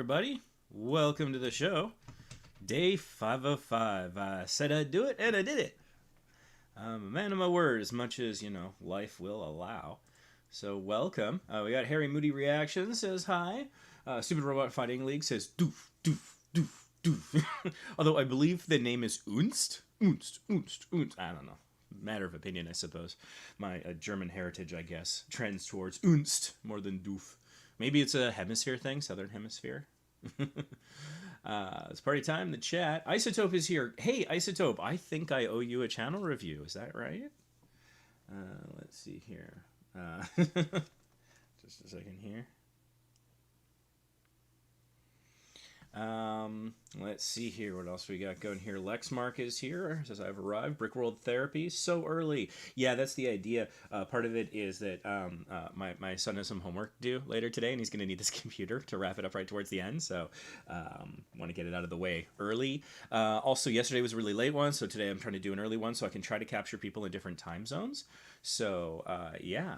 everybody. Welcome to the show. Day 505. I said I'd do it, and I did it. I'm a man of my word, as much as, life will allow. So, welcome. We got Harry Moody Reaction says hi. Stupid Robot Fighting League says doof, doof, doof, doof. Although I believe the name is Unst. Unst. I don't know. Matter of opinion, I suppose. My German heritage, I guess, trends towards Unst more than doof. Maybe it's a hemisphere thing, southern hemisphere. It's party time in the chat. Isotope is here. Hey, Isotope, I think I owe you a channel review. Is that right? Let's see here. Just a second here. Let's see here. What else we got going here? Lexmark is here. Says I've arrived. Brickworld Therapy. So early. Yeah, that's the idea. Part of it is that my son has some homework due later today, and he's going to need this computer to wrap it up right towards the end. So want to get it out of the way early. Also, yesterday was a really late one, so today I'm trying to do an early one so I can try to capture people in different time zones. So yeah.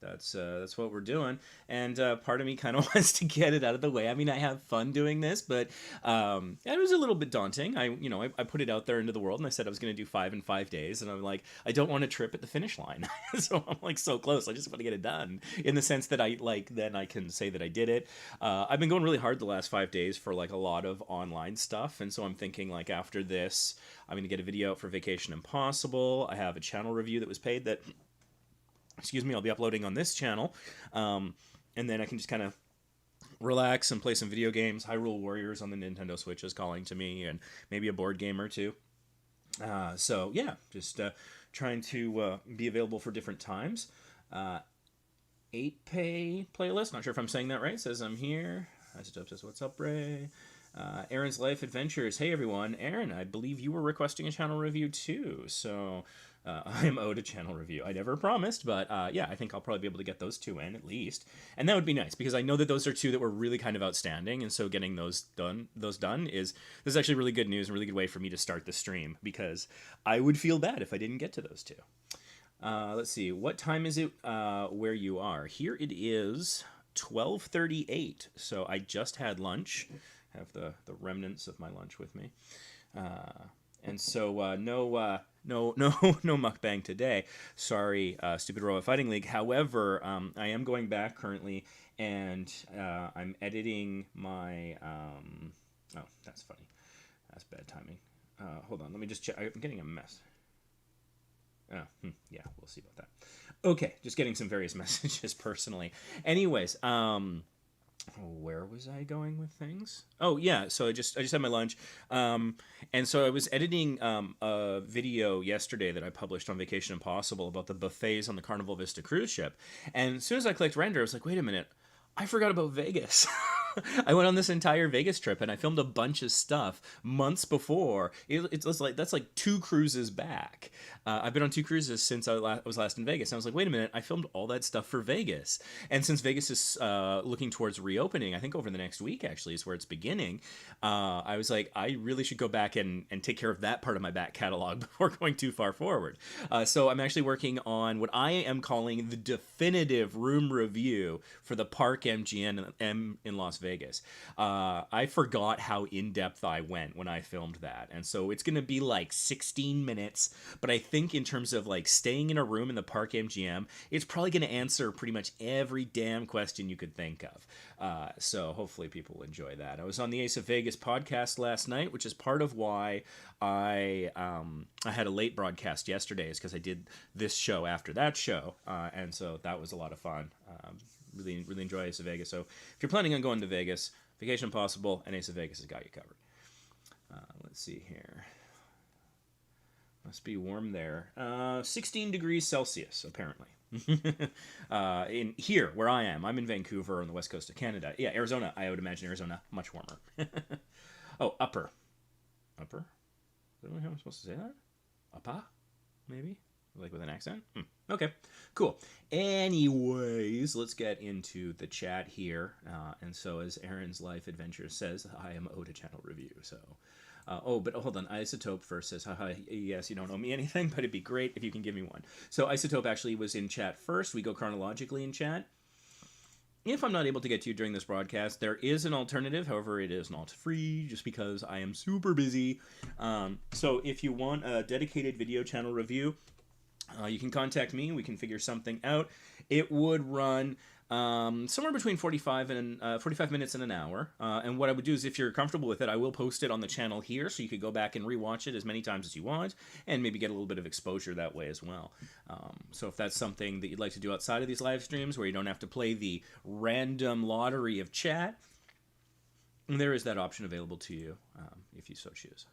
That's what we're doing, and part of me kind of wants to get it out of the way. I mean, I have fun doing this, but it was a little bit daunting. I put it out there into the world, and I said I was going to do 5 in 5 days, and I'm like, I don't want to trip at the finish line, so I'm like so close. I just want to get it done in the sense that then I can say that I did it. I've been going really hard the last 5 days for like a lot of online stuff, and so I'm thinking like after this, I'm going to get a video out for Vacation Impossible. I have a channel review that was paid that. Excuse me, I'll be uploading on this channel, and then I can just kind of relax and play some video games. Hyrule Warriors on the Nintendo Switch is calling to me, and maybe a board game or two. So yeah, just trying to be available for different times. 8pay playlist, not sure if I'm saying that right, says I'm here. Isotope says, what's up, Ray? Erin's Life Adventures. Hey everyone, Erin, I believe you were requesting a channel review too, so I am owed a channel review. I never promised, but yeah, I think I'll probably be able to get those two in at least, and that would be nice because I know that those are two that were really kind of outstanding, and so getting those done is actually really good news and a really good way for me to start the stream because I would feel bad if I didn't get to those two. Let's see, what time is it where you are? Here it is 12:38, so I just had lunch. I have the remnants of my lunch with me, and so no mukbang today. Sorry, Stupid Robot Fighting League. However, I am going back currently, and I'm editing my. Oh, that's funny. That's bad timing. Hold on, let me just check. I'm getting a mess. Oh, yeah, we'll see about that. Okay, just getting some various messages personally. Anyways, where was I going with things? Oh yeah, so I just had my lunch, and so I was editing a video yesterday that I published on Vacation Impossible about the buffets on the Carnival Vista cruise ship, and as soon as I clicked render, I was like, wait a minute, I forgot about Vegas. I went on this entire Vegas trip and I filmed a bunch of stuff months before. It's like that's like 2 cruises back. I've been on 2 cruises since I was last in Vegas. And I was like, wait a minute, I filmed all that stuff for Vegas. And since Vegas is looking towards reopening, I think over the next week actually is where it's beginning. I was like, I really should go back and take care of that part of my back catalog before going too far forward. So I'm actually working on what I am calling the definitive room review for the Park MGM in Las Vegas. I forgot how in-depth I went when I filmed that, and so it's gonna be like 16 minutes, but I think in terms of like staying in a room in the Park MGM, it's probably gonna answer pretty much every damn question you could think of. So hopefully people will enjoy that. I was on the Ace of Vegas podcast last night, which is part of why I had a late broadcast yesterday, is because I did this show after that show, and so that was a lot of fun. Really enjoy Ace of Vegas. So if you're planning on going to Vegas, Vacation Impossible and Ace of Vegas has got you covered. Let's see here. Must be warm there. 16 degrees Celsius, apparently. In here, where I am. I'm in Vancouver on the west coast of Canada. Yeah, Arizona. I would imagine Arizona much warmer. Oh, upper. Upper? How am I supposed to say that? Upper? Maybe? Like with an accent? Okay, cool. Anyways, let's get into the chat here. And so as Erin's Life Adventures says, I am owed a channel review. So, oh, but hold on. Isotope first says, haha, yes, you don't owe me anything, but it'd be great if you can give me one. So Isotope actually was in chat first. We go chronologically in chat. If I'm not able to get to you during this broadcast, there is an alternative. However, it is not free just because I am super busy. So if you want a dedicated video channel review, you can contact me. We can figure something out. It would run somewhere between 45 minutes and an hour. And what I would do is, if you're comfortable with it, I will post it on the channel here, so you could go back and rewatch it as many times as you want, and maybe get a little bit of exposure that way as well. So if that's something that you'd like to do outside of these live streams, where you don't have to play the random lottery of chat, there is that option available to you if you so choose.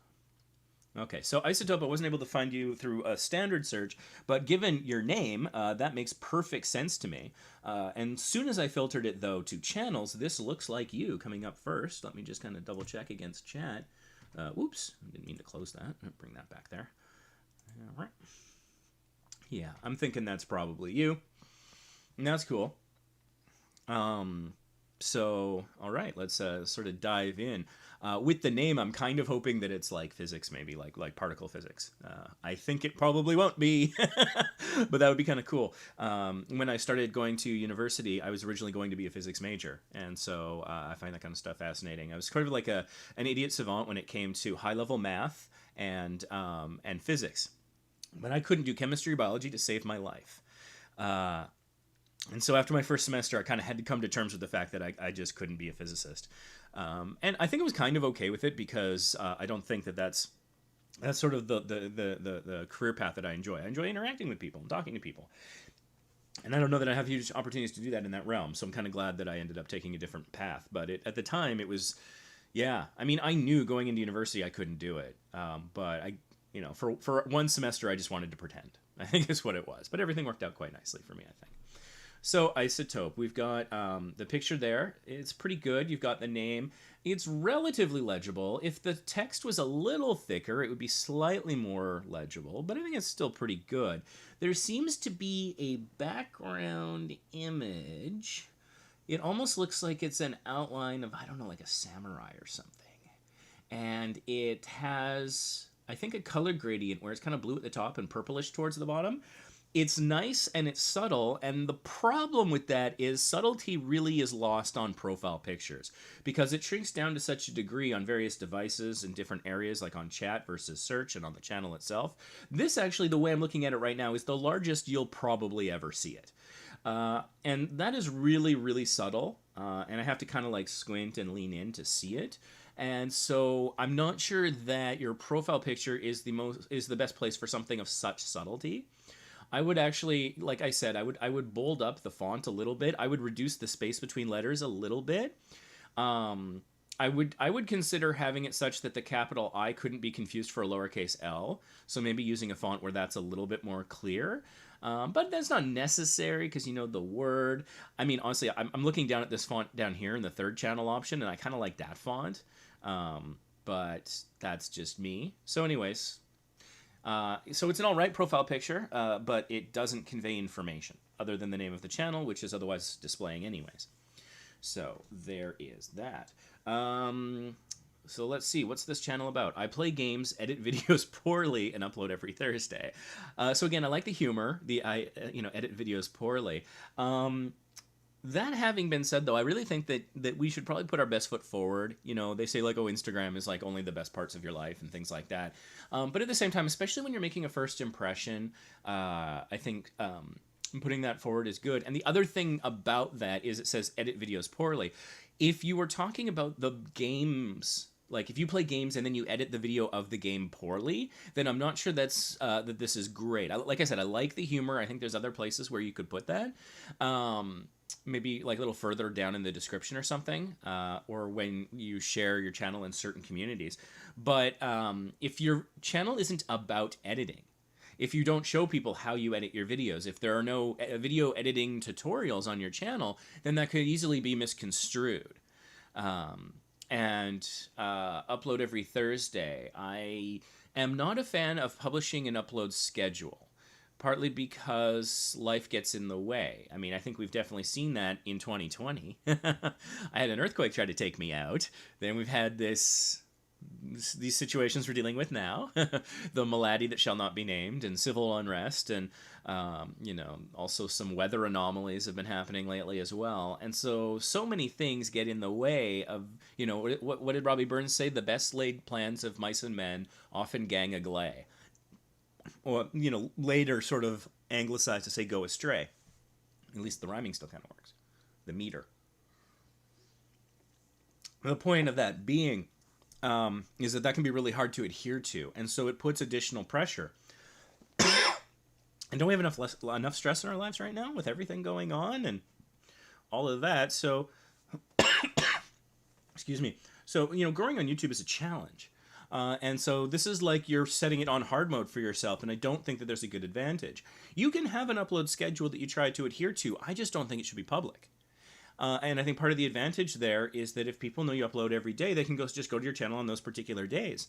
Okay, so Isotope, I wasn't able to find you through a standard search, but given your name, that makes perfect sense to me. And soon as I filtered it, though, to channels, this looks like you coming up first. Let me just kind of double check against chat. Whoops, I didn't mean to close that. I'll bring that back there. All right. Yeah, I'm thinking that's probably you. And that's cool. So, all right, let's sort of dive in. With the name, I'm kind of hoping that it's like physics, maybe like particle physics. I think it probably won't be, but that would be kind of cool. When I started going to university, I was originally going to be a physics major, and so I find that kind of stuff fascinating. I was sort of like an idiot savant when it came to high-level math and physics, but I couldn't do chemistry or biology to save my life. And so after my first semester, I kind of had to come to terms with the fact that I just couldn't be a physicist. And I think I was kind of okay with it, because I don't think that's sort of the career path that I enjoy. I enjoy interacting with people and talking to people. And I don't know that I have huge opportunities to do that in that realm, so I'm kind of glad that I ended up taking a different path. But at the time, it was, yeah, I mean, I knew going into university I couldn't do it. But for one semester, I just wanted to pretend. I think is what it was. But everything worked out quite nicely for me, I think. So Isotope, we've got the picture there. It's pretty good. You've got the name. It's relatively legible. If the text was a little thicker, it would be slightly more legible, but I think it's still pretty good. There seems to be a background image. It almost looks like it's an outline of, I don't know, like a samurai or something. And it has, I think, a color gradient where it's kind of blue at the top and purplish towards the bottom. It's nice and it's subtle, and the problem with that is subtlety really is lost on profile pictures, because it shrinks down to such a degree on various devices in different areas, like on chat versus search and on the channel itself. This actually, the way I'm looking at it right now, is the largest you'll probably ever see it. And that is really, really subtle, and I have to kind of like squint and lean in to see it. And so I'm not sure that your profile picture is the best place for something of such subtlety. I would actually, like I said, I would bold up the font a little bit. I would reduce the space between letters a little bit. I would consider having it such that the capital I couldn't be confused for a lowercase l. So maybe using a font where that's a little bit more clear. But that's not necessary, because you know the word. I mean, honestly, I'm looking down at this font down here in the third channel option, and I kind of like that font. But that's just me. So anyways. So it's an alright profile picture, but it doesn't convey information other than the name of the channel, which is otherwise displaying anyways. So there is that. So let's see, what's this channel about? I play games, edit videos poorly, and upload every Thursday. So again, I like the humor. I edit videos poorly. That having been said, though, I really think that we should probably put our best foot forward. You know, they say, like, oh, Instagram is, like, only the best parts of your life and things like that. But at the same time, especially when you're making a first impression, I think putting that forward is good. And the other thing about that is it says edit videos poorly. If you were talking about the games, like if you play games and then you edit the video of the game poorly, then I'm not sure that this is great. Like I said, I like the humor. I think there's other places where you could put that. Maybe like a little further down in the description or something, or when you share your channel in certain communities. But if your channel isn't about editing, if you don't show people how you edit your videos, if there are no video editing tutorials on your channel, then that could easily be misconstrued. And upload every Thursday. I am not a fan of publishing an upload schedule, partly because life gets in the way. I mean, I think we've definitely seen that in 2020. I had an earthquake try to take me out. Then we've had this these situations we're dealing with now, the malady that shall not be named, and civil unrest, and also some weather anomalies have been happening lately as well. And so many things get in the way of, what did Robbie Burns say? The best laid plans of mice and men often gang agley. Or, later sort of anglicized to say go astray. At least the rhyming still kind of works. The meter. The point of that being is that can be really hard to adhere to, and so it puts additional pressure. And don't we have enough stress in our lives right now with everything going on and all of that? So, excuse me. So, growing on YouTube is a challenge. And so this is like you're setting it on hard mode for yourself, and I don't think that there's a good advantage. You can have an upload schedule that you try to adhere to. I just don't think it should be public. And I think part of the advantage there is that if people know you upload every day, they can just go to your channel on those particular days.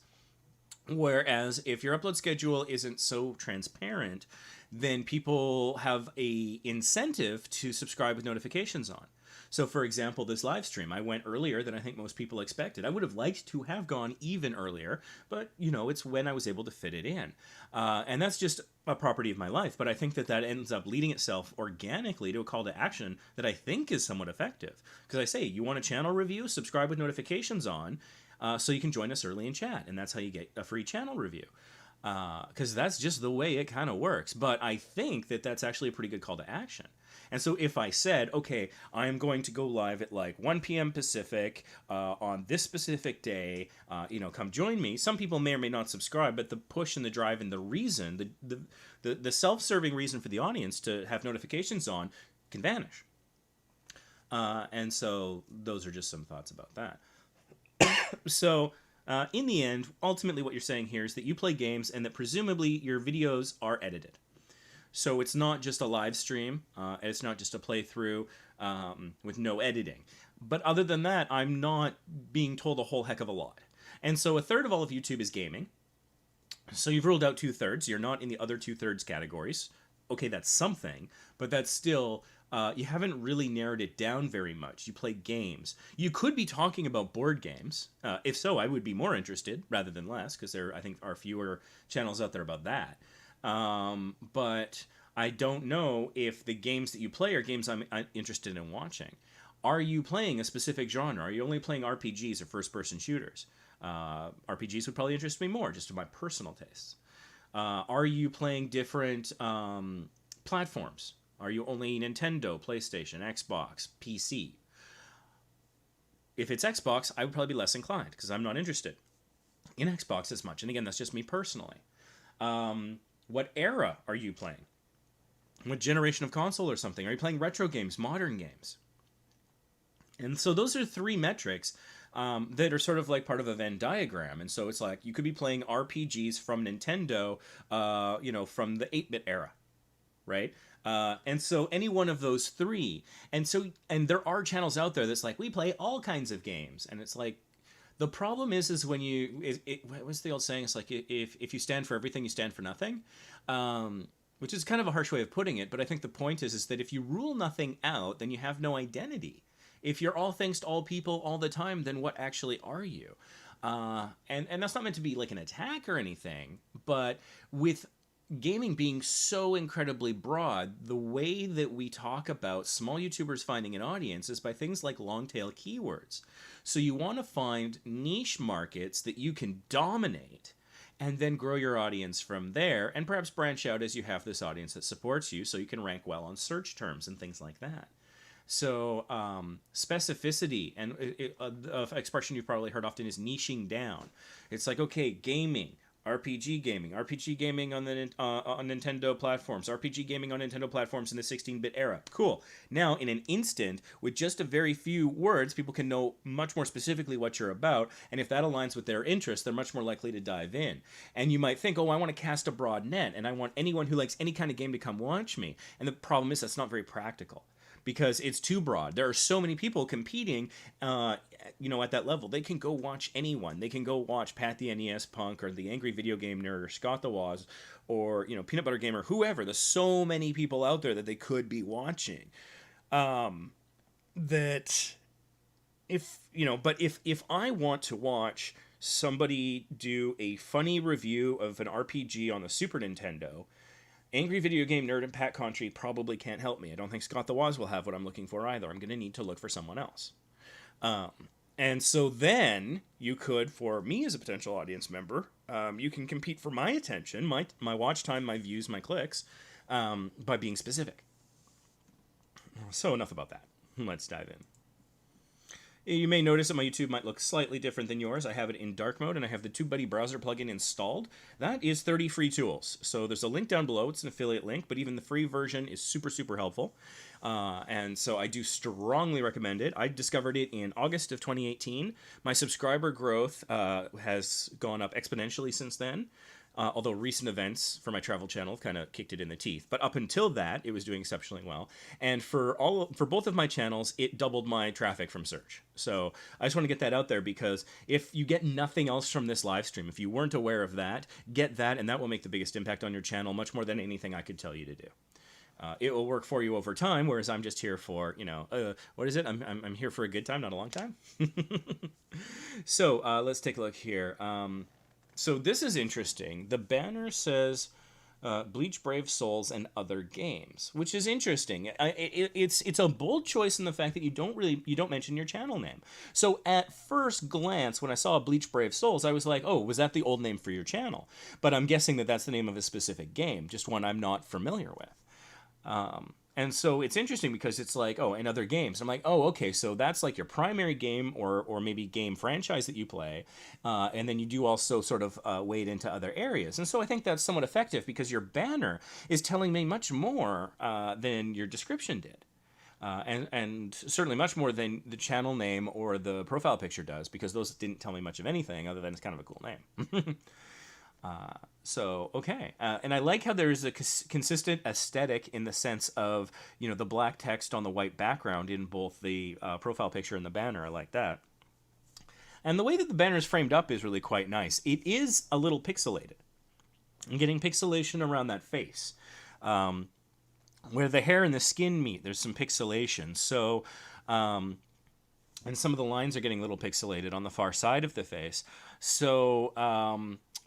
Whereas if your upload schedule isn't so transparent, then people have a incentive to subscribe with notifications on. So, for example, this live stream, I went earlier than I think most people expected. I would have liked to have gone even earlier, but, it's when I was able to fit it in. And that's just a property of my life, but I think that ends up leading itself organically to a call to action that I think is somewhat effective. Because I say, you want a channel review? Subscribe with notifications on, so you can join us early in chat, and that's how you get a free channel review. Because that's just the way it kind of works. But I think that that's actually a pretty good call to action. And so if I said, okay, I'm going to go live at like 1 p.m. Pacific on this specific day, come join me. Some people may or may not subscribe, but the push and the drive and the reason, the self-serving reason for the audience to have notifications on can vanish. And so those are just some thoughts about that. So in the end, ultimately what you're saying here is that you play games and that presumably your videos are edited. So it's not just a live stream, it's not just a playthrough with no editing. But other than that, I'm not being told a whole heck of a lot. And so a third of all of YouTube is gaming. So you've ruled out 2/3. You're not in the other 2/3 categories. Okay, that's something, but that's still, you haven't really narrowed it down very much. You play games. You could be talking about board games. If so, I would be more interested rather than less, because there, I think, are fewer channels out there about that. But I don't know if the games that you play are games I'm interested in watching. Are you playing a specific genre? Are you only playing RPGs or first-person shooters? RPGs would probably interest me more, just to my personal tastes. Are you playing different platforms? Are you only Nintendo, PlayStation, Xbox, PC? If it's Xbox, I would probably be less inclined, because I'm not interested in Xbox as much. And again, that's just me personally. What era are you playing? What generation of console or something? Are you playing retro games, modern games? And so those are three metrics that are sort of like part of a Venn diagram. And so it's like you could be playing RPGs from Nintendo, from the 8-bit era, right? And so any one of those three. And there are channels out there that's like, we play all kinds of games. And it's like, the problem is when what's the old saying? It's like, if you stand for everything, you stand for nothing. Which is kind of a harsh way of putting it, but I think the point is that if you rule nothing out, then you have no identity. If you're all things to all people all the time, then what actually are you? And that's not meant to be like an attack or anything, but with gaming being so incredibly broad, the way that we talk about small YouTubers finding an audience is by things like long tail keywords. So you want to find niche markets that you can dominate and then grow your audience from there, and perhaps branch out as you have this audience that supports you so you can rank well on search terms and things like that. So specificity, and an expression you've probably heard often is niching down. It's like, okay, gaming, RPG gaming on the on Nintendo platforms, RPG gaming on Nintendo platforms in the 16-bit era. Cool. Now, in an instant, with just a very few words, people can know much more specifically what you're about, and if that aligns with their interests, they're much more likely to dive in. And you might think, oh, I want to cast a broad net, and I want anyone who likes any kind of game to come watch me. And the problem is that's not very practical, because it's too broad. There are so many people competing, at that level. They can go watch anyone. They can go watch Pat the NES Punk, or the Angry Video Game Nerd, or Scott the Woz, or Peanut Butter Gamer, whoever. There's so many people out there that they could be watching. But if I want to watch somebody do a funny review of an RPG on the Super Nintendo, Angry Video Game Nerd and Pat Contry probably can't help me. I don't think Scott the Woz will have what I'm looking for either. I'm going to need to look for someone else. And so then you could, for me as a potential audience member, you can compete for my attention, my watch time, my views, my clicks, by being specific. So enough about that. Let's dive in. You may notice that my YouTube might look slightly different than yours. I have it in dark mode, and I have the TubeBuddy browser plugin installed. That is 30 free tools. So there's a link down below. It's an affiliate link, but even the free version is super, super helpful. And so I do strongly recommend it. I discovered it in August of 2018. My subscriber growth has gone up exponentially since then. Although recent events for my travel channel kind of kicked it in the teeth. But up until that, it was doing exceptionally well. And for both of my channels, it doubled my traffic from search. So I just want to get that out there, because if you get nothing else from this live stream, if you weren't aware of that, get that, and that will make the biggest impact on your channel, much more than anything I could tell you to do. It will work for you over time, whereas I'm just here for, what is it? I'm here for a good time, not a long time. So let's take a look here. So this is interesting. The banner says Bleach Brave Souls and other games, which is interesting. It's a bold choice in the fact that you don't mention your channel name. So at first glance, when I saw Bleach Brave Souls, I was like, oh, was that the old name for your channel? But I'm guessing that that's the name of a specific game, just one I'm not familiar with. And so it's interesting because it's like, oh, and other games. I'm like, oh, okay, so that's like your primary game or maybe game franchise that you play. And then you do also sort of wade into other areas. And so I think that's somewhat effective because your banner is telling me much more than your description did. And certainly much more than the channel name or the profile picture does, because those didn't tell me much of anything other than it's kind of a cool name. Okay. And I like how there's a consistent aesthetic in the sense of, the black text on the white background in both the profile picture and the banner. I like that. And the way that the banner is framed up is really quite nice. It is a little pixelated. I'm getting pixelation around that face. Where the hair and the skin meet, there's some pixelation. So, and some of the lines are getting a little pixelated on the far side of the face. So,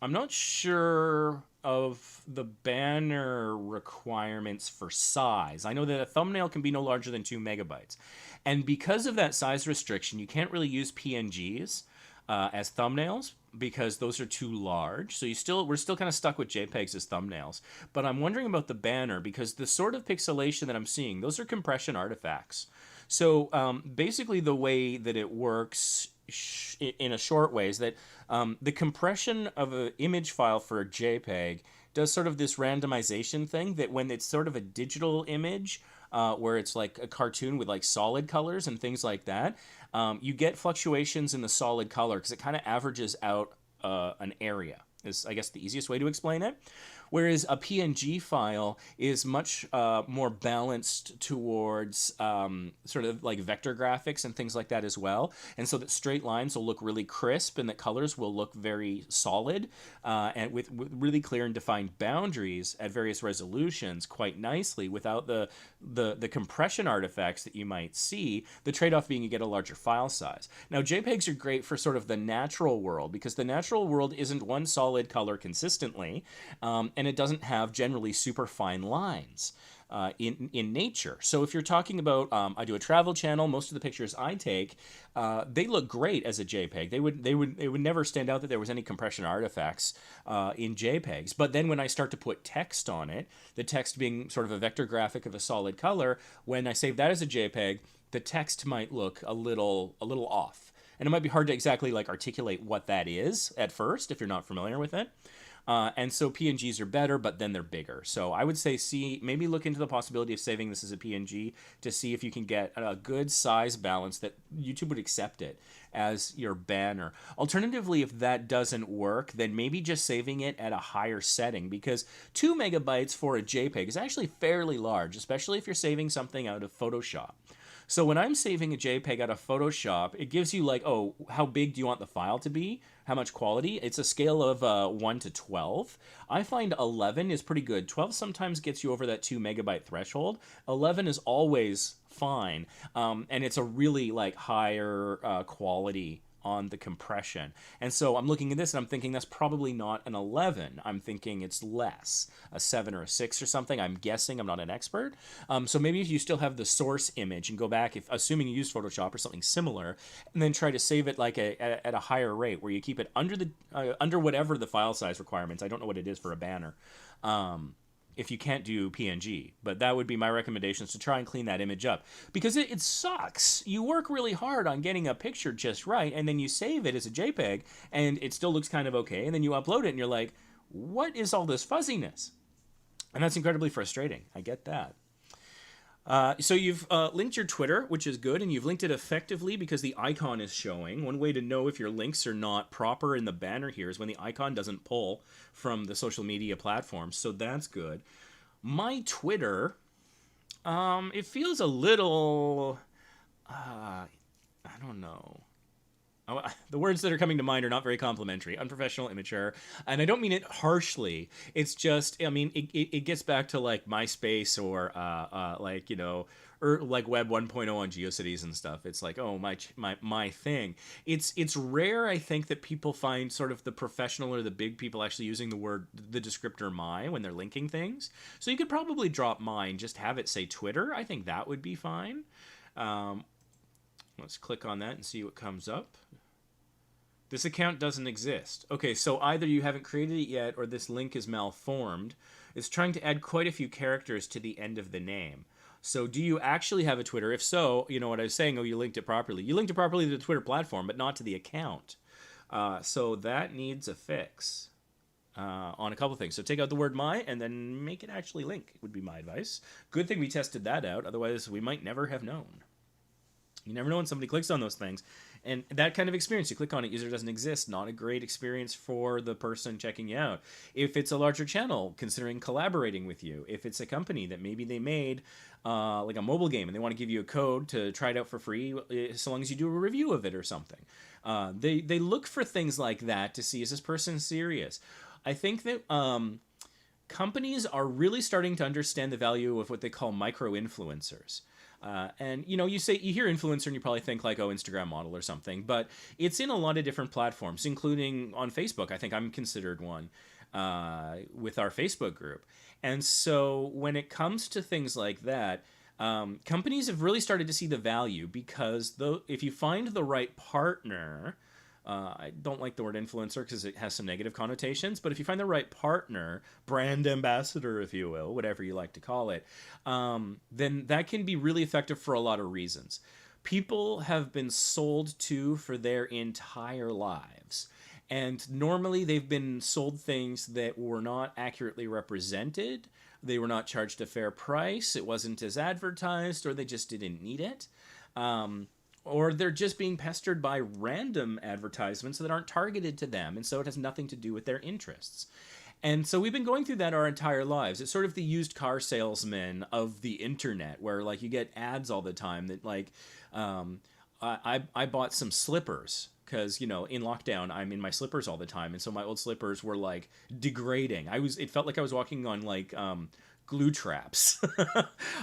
I'm not sure of the banner requirements for size. I know that a thumbnail can be no larger than 2 megabytes. And because of that size restriction, you can't really use PNGs as thumbnails because those are too large. So we're still kind of stuck with JPEGs as thumbnails. But I'm wondering about the banner because the sort of pixelation that I'm seeing, those are compression artifacts. So basically the way that it works in a short way is that the compression of an image file for a JPEG does sort of this randomization thing that when it's sort of a digital image where it's like a cartoon with like solid colors and things like that, you get fluctuations in the solid color because it kind of averages out an area is, I guess, the easiest way to explain it. Whereas a PNG file is much more balanced towards sort of like vector graphics and things like that as well. And so that straight lines will look really crisp and that colors will look very solid and with really clear and defined boundaries at various resolutions quite nicely without the compression artifacts that you might see, the trade-off being you get a larger file size. Now, JPEGs are great for sort of the natural world because the natural world isn't one solid color consistently, and it doesn't have generally super fine lines in nature. So if you're talking about, I do a travel channel, most of the pictures I take, they look great as a JPEG. They would never stand out that there was any compression artifacts in JPEGs. But then when I start to put text on it, the text being sort of a vector graphic of a solid color, when I save that as a JPEG, the text might look a little off. And it might be hard to exactly like articulate what that is at first if you're not familiar with it. And so PNGs are better, but then they're bigger. So I would say maybe look into the possibility of saving this as a PNG to see if you can get a good size balance that YouTube would accept it as your banner. Alternatively, if that doesn't work, then maybe just saving it at a higher setting because 2 megabytes for a JPEG is actually fairly large, especially if you're saving something out of Photoshop. So when I'm saving a JPEG out of Photoshop, it gives you like, oh, how big do you want the file to be? How much quality? It's a scale of 1 to 12. I find 11 is pretty good. 12 sometimes gets you over that 2 megabyte threshold. 11 is always fine. And it's a really like higher quality on the compression. And so I'm looking at this and I'm thinking that's probably not an 11. I'm thinking it's less, a 7 or a 6 or something. I'm guessing, I'm not an expert. So maybe if you still have the source image and go back, if assuming you use Photoshop or something similar, and then try to save it like at a higher rate where you keep it under the under whatever the file size requirements. I don't know what it is for a banner. If you can't do PNG, but that would be my recommendations, to try and clean that image up, because it sucks. You work really hard on getting a picture just right, and then you save it as a JPEG and it still looks kind of okay, and then you upload it and you're like, what is all this fuzziness? And that's incredibly frustrating. I get that. So you've linked your Twitter, which is good, and you've linked it effectively because the icon is showing. One way to know if your links are not proper in the banner here is when the icon doesn't pull from the social media platforms, so that's good. My Twitter, it feels a little, I don't know. The words that are coming to mind are not very complimentary. Unprofessional, immature. And I don't mean it harshly. It's just, I mean, it gets back to like MySpace or like, you know, or like Web 1.0 on GeoCities and stuff. It's like, oh, my thing. It's rare, I think, that people find sort of the professional or the big people actually using the descriptor my when they're linking things. So you could probably drop mine, just have it say Twitter. I think that would be fine. Let's click on that and see what comes up. This account doesn't exist. Okay, so either you haven't created it yet or this link is malformed. It's trying to add quite a few characters to the end of the name. So do you actually have a Twitter? If so, you know what I was saying, oh, you linked it properly. You linked it properly to the Twitter platform, but not to the account. So that needs a fix on a couple things. So take out the word my and then make it actually link, would be my advice. Good thing we tested that out. Otherwise, we might never have known. You never know when somebody clicks on those things. And that kind of experience, you click on it, user doesn't exist, not a great experience for the person checking you out. If it's a larger channel, considering collaborating with you. If it's a company that maybe they made like a mobile game and they want to give you a code to try it out for free, so long as you do a review of it or something. They look for things like that to see, is this person serious? I think that companies are really starting to understand the value of what they call micro-influencers. And, you know, you hear influencer and you probably think like, oh, Instagram model or something, but it's in a lot of different platforms, including on Facebook. I think I'm considered one with our Facebook group. And so when it comes to things like that, companies have really started to see the value, because if you find the right partner, I don't like the word influencer because it has some negative connotations, but if you find the right partner, brand ambassador, if you will, whatever you like to call it, then that can be really effective for a lot of reasons. People have been sold to for their entire lives. And normally they've been sold things that were not accurately represented. They were not charged a fair price. It wasn't as advertised, or they just didn't need it. Or they're just being pestered by random advertisements that aren't targeted to them, and so it has nothing to do with their interests. And so we've been going through that our entire lives. It's sort of the used car salesman of the internet, where like you get ads all the time that like, I bought some slippers because, you know, in lockdown, I'm in my slippers all the time. And so my old slippers were like degrading. It felt like I was walking on like, glue traps.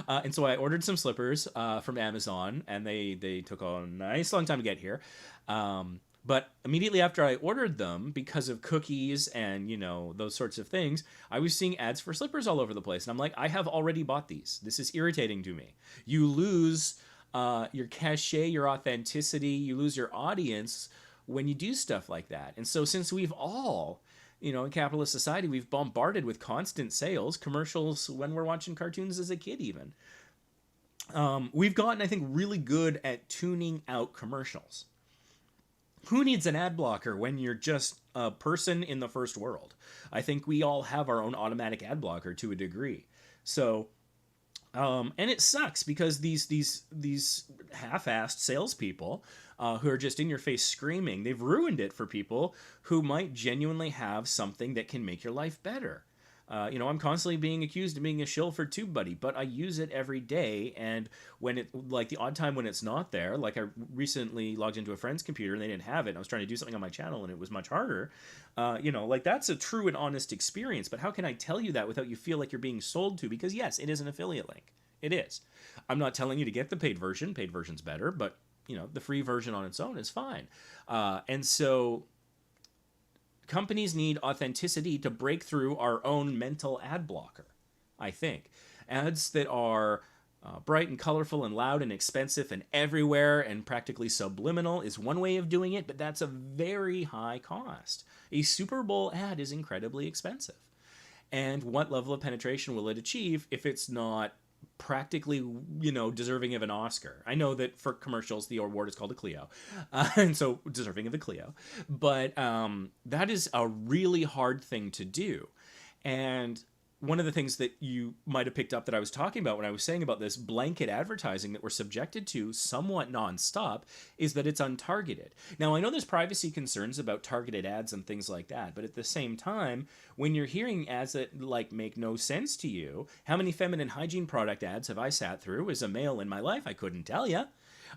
And so I ordered some slippers from Amazon, and they took a nice long time to get here. But immediately after I ordered them, because of cookies and, you know, those sorts of things, I was seeing ads for slippers all over the place. And I'm like, I have already bought these. This is irritating to me. You lose your cachet, your authenticity, you lose your audience when you do stuff like that. And so since we've all, you know, in capitalist society, we've bombarded with constant sales, commercials when we're watching cartoons as a kid even. We've gotten, I think, really good at tuning out commercials. Who needs an ad blocker when you're just a person in the first world? I think we all have our own automatic ad blocker to a degree. So, and it sucks because these half-assed salespeople who are just in your face screaming, they've ruined it for people who might genuinely have something that can make your life better. You know, I'm constantly being accused of being a shill for TubeBuddy, but I use it every day. And when it, like the odd time when it's not there, like I recently logged into a friend's computer and they didn't have it, and I was trying to do something on my channel and it was much harder. You know, like that's a true and honest experience. But how can I tell you that without you feel like you're being sold to? Because yes, it is an affiliate link. It is. I'm not telling you to get the paid version. Paid version's better, but the free version on its own is fine. And so companies need authenticity to break through our own mental ad blocker, I think. Ads that are bright and colorful and loud and expensive and everywhere and practically subliminal is one way of doing it, but that's a very high cost. A Super Bowl ad is incredibly expensive. And what level of penetration will it achieve if it's not practically, deserving of an Oscar? I know that for commercials, the award is called a Clio, and so deserving of the Clio. But that is a really hard thing to do. And one of the things that you might have picked up that I was talking about when I was saying about this blanket advertising that we're subjected to somewhat nonstop is that it's untargeted. Now, I know there's privacy concerns about targeted ads and things like that, but at the same time, when you're hearing ads that make no sense to you, how many feminine hygiene product ads have I sat through as a male in my life? I couldn't tell you.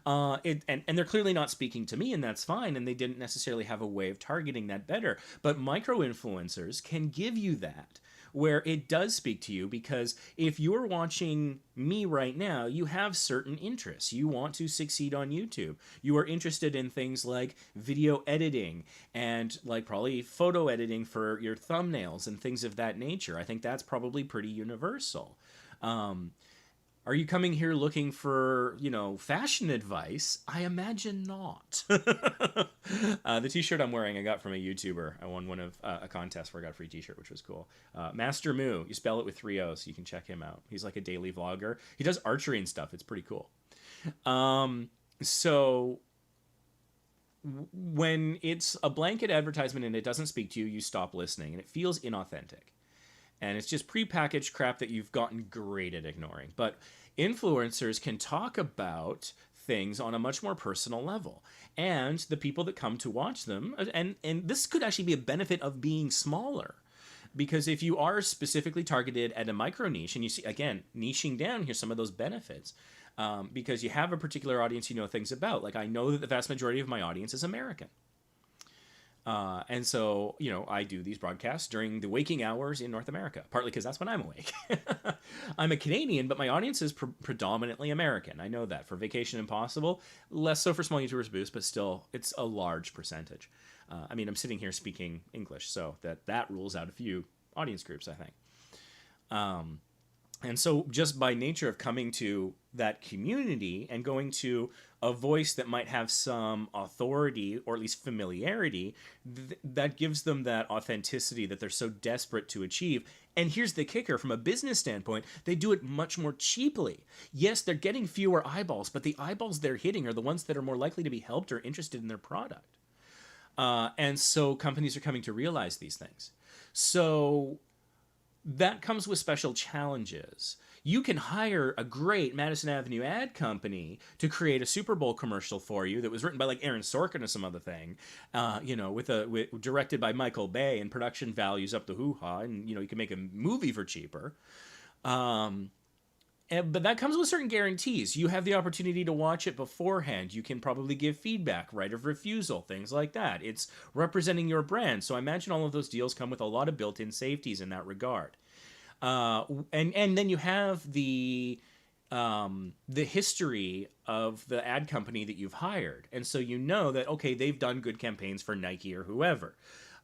And they're clearly not speaking to me, and that's fine, and they didn't necessarily have a way of targeting that better. But micro-influencers can give you that, where it does speak to you, because if you're watching me right now, you have certain interests. You want to succeed on YouTube. You are interested in things like video editing and probably photo editing for your thumbnails and things of that nature. I think that's probably pretty universal. Are you coming here looking for, fashion advice? I imagine not. The t-shirt I'm wearing I got from a YouTuber. I won one of a contest where I got a free t-shirt, which was cool. Master Moo. You spell it with 3 O's. You can check him out. He's like a daily vlogger. He does archery and stuff. It's pretty cool. So when it's a blanket advertisement and it doesn't speak to you, you stop listening, and it feels inauthentic. And it's just prepackaged crap that you've gotten great at ignoring. But influencers can talk about things on a much more personal level. And the people that come to watch them, and this could actually be a benefit of being smaller. Because if you are specifically targeted at a micro niche, and you see, again, niching down, here's some of those benefits. Because you have a particular audience you know things about. Like, I know that the vast majority of my audience is American. And so, I do these broadcasts during the waking hours in North America, partly because that's when I'm awake. I'm a Canadian, but my audience is predominantly American. I know that. For Vacation Impossible, less so for Small YouTubers Boost, but still, it's a large percentage. I'm sitting here speaking English, so that rules out a few audience groups, I think. And so just by nature of coming to that community and going to a voice that might have some authority or at least familiarity, that gives them that authenticity that they're so desperate to achieve. And here's the kicker: from a business standpoint, they do it much more cheaply. Yes, they're getting fewer eyeballs, but the eyeballs they're hitting are the ones that are more likely to be helped or interested in their product. And so companies are coming to realize these things. So that comes with special challenges. You can hire a great Madison Avenue ad company to create a Super Bowl commercial for you that was written by Aaron Sorkin or some other thing, directed by Michael Bay, and production values up the hoo-ha, and you can make a movie for cheaper. But that comes with certain guarantees. You have the opportunity to watch it beforehand. You can probably give feedback, right of refusal, things like that. It's representing your brand. So I imagine all of those deals come with a lot of built-in safeties in that regard. And then you have the history of the ad company that you've hired. And so you know that, okay, they've done good campaigns for Nike or whoever.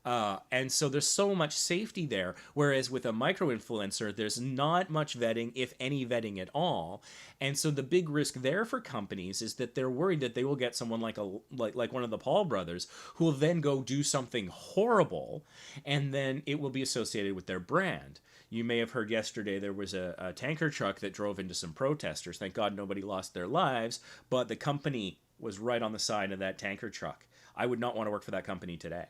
And so there's so much safety there, whereas with a micro-influencer, there's not much vetting, if any vetting at all. And so the big risk there for companies is that they're worried that they will get someone like one of the Paul brothers who will then go do something horrible, and then it will be associated with their brand. You may have heard yesterday there was a tanker truck that drove into some protesters. Thank God nobody lost their lives, but the company was right on the side of that tanker truck. I would not want to work for that company today.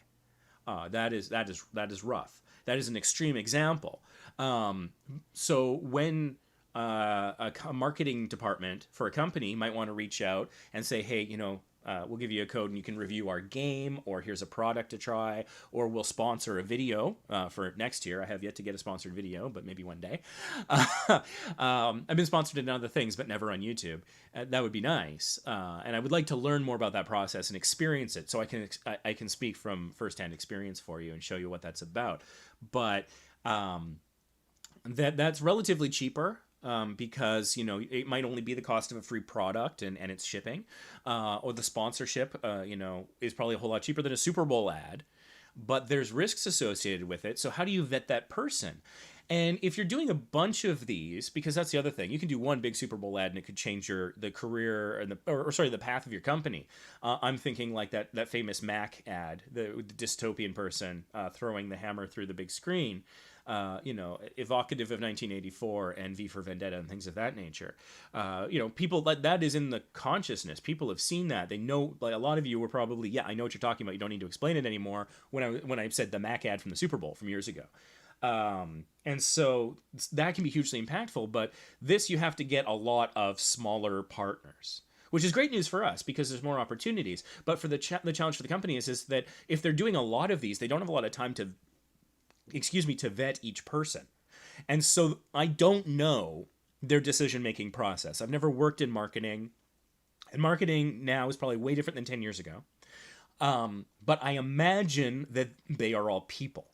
That is rough. That is an extreme example. So when a marketing department for a company might want to reach out and say, hey, we'll give you a code and you can review our game, or here's a product to try, or we'll sponsor a video for next year. I have yet to get a sponsored video, but maybe one day. I've been sponsored in other things, but never on YouTube. That would be nice. And I would like to learn more about that process and experience it, so I can speak from firsthand experience for you and show you what that's about. But that's relatively cheaper because, you know, it might only be the cost of a free product and its shipping, or the sponsorship, you know, is probably a whole lot cheaper than a Super Bowl ad, but there's risks associated with it. So how do you vet that person? And if you're doing a bunch of these, because that's the other thing, you can do one big Super Bowl ad and it could change the career and the path of your company. I'm thinking like that famous Mac ad, the dystopian person throwing the hammer through the big screen. You know, evocative of 1984 and V for Vendetta and things of that nature. You know, people that is in the consciousness. People have seen that. They know. Like a lot of you were probably, yeah, I know what you're talking about. You don't need to explain it anymore. When I said the Mac ad from the Super Bowl from years ago. And so that can be hugely impactful, but this you have to get a lot of smaller partners, which is great news for us because there's more opportunities. But for the challenge for the company is that if they're doing a lot of these, they don't have a lot of time to vet each person. And so I don't know their decision-making process. I've never worked in marketing, and marketing now is probably way different than 10 years ago. But I imagine that they are all people.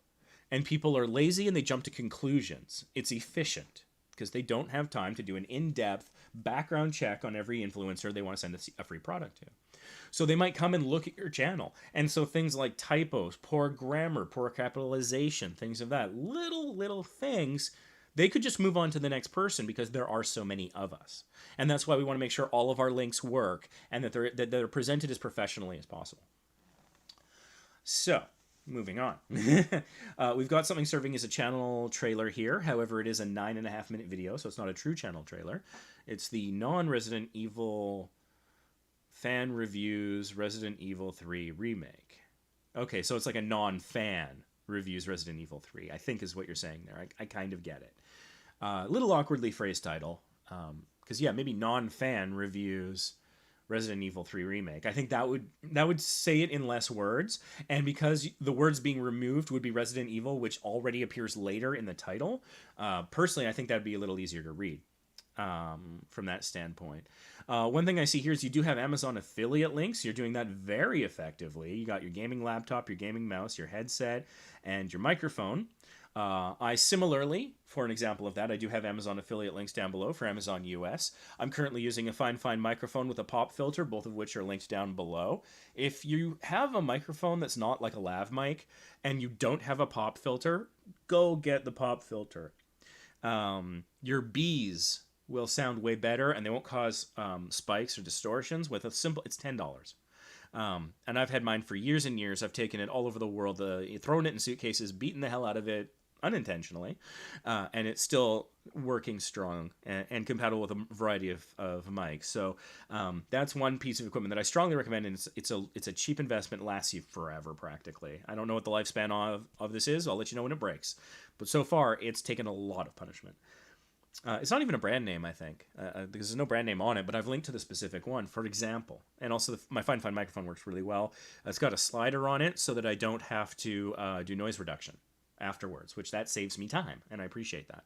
And people are lazy and they jump to conclusions. It's efficient because they don't have time to do an in-depth background check on every influencer they want to send a free product to. So they might come and look at your channel. And so things like typos, poor grammar, poor capitalization, things of that, little things, they could just move on to the next person because there are so many of us. And that's why we want to make sure all of our links work and that they're presented as professionally as possible. So, moving on. We've got something serving as a channel trailer here. However, it is a 9.5-minute video, so it's not a true channel trailer. It's the non-Resident Evil fan reviews Resident Evil 3 remake. Okay, so it's like a non-fan reviews Resident Evil 3, I think is what you're saying there. I kind of get it. A little awkwardly phrased title. Because, yeah, maybe non-fan reviews Resident Evil 3 remake. I think that would say it in less words, and because the words being removed would be Resident Evil, which already appears later in the title, personally I think that would be a little easier to read from that standpoint. One thing I see here is you do have Amazon affiliate links. You're doing that very effectively. You got your gaming laptop, your gaming mouse, your headset, and your microphone. I similarly, for an example of that, I do have Amazon affiliate links down below for Amazon US. I'm currently using a fine microphone with a pop filter, both of which are linked down below. If you have a microphone that's not like a lav mic and you don't have a pop filter, go get the pop filter. Your B's will sound way better and they won't cause spikes or distortions with it's $10. And I've had mine for years and years. I've taken it all over the world, thrown it in suitcases, beaten the hell out of it unintentionally, and it's still working strong and compatible with a variety of mics. So that's one piece of equipment that I strongly recommend, and it's a cheap investment, lasts you forever practically. I don't know what the lifespan of this is. I'll let you know when it breaks. But so far, it's taken a lot of punishment. It's not even a brand name, I think, because there's no brand name on it, but I've linked to the specific one, for example. And also, my fine microphone works really well. It's got a slider on it so that I don't have to do noise reduction afterwards, which that saves me time, and I appreciate that.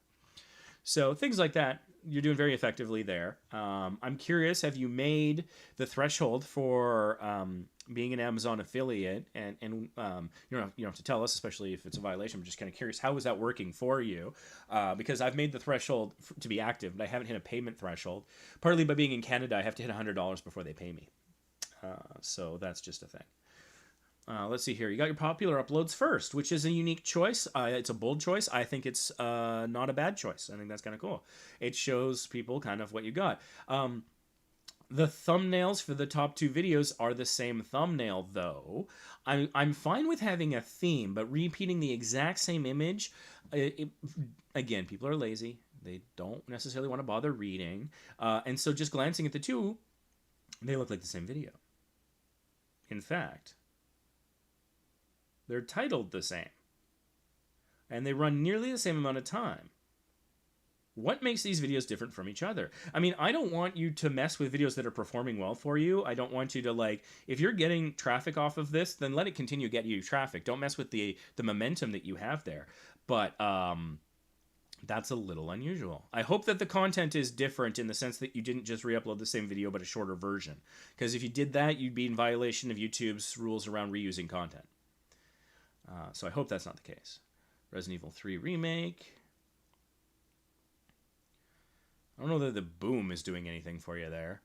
So things like that, you're doing very effectively there. I'm curious, have you made the threshold for being an Amazon affiliate? And you don't have to tell us, especially if it's a violation. I'm just kind of curious, how is that working for you? Because I've made the threshold to be active, but I haven't hit a payment threshold. Partly by being in Canada, I have to hit $100 before they pay me. So that's just a thing. Let's see here. You got your popular uploads first, which is a unique choice. It's a bold choice. I think it's not a bad choice. I think that's kind of cool. It shows people kind of what you got. The thumbnails for the top two videos are the same thumbnail, though. I'm fine with having a theme, but repeating the exact same image, again, people are lazy. They don't necessarily want to bother reading. And so just glancing at the two, they look like the same video. In fact, they're titled the same. And they run nearly the same amount of time. What makes these videos different from each other? I mean, I don't want you to mess with videos that are performing well for you. I don't want you to, if you're getting traffic off of this, then let it continue to get you traffic. Don't mess with the momentum that you have there. But that's a little unusual. I hope that the content is different in the sense that you didn't just re-upload the same video but a shorter version. Because if you did that, you'd be in violation of YouTube's rules around reusing content. So I hope that's not the case. Resident Evil 3 Remake. I don't know that the boom is doing anything for you there,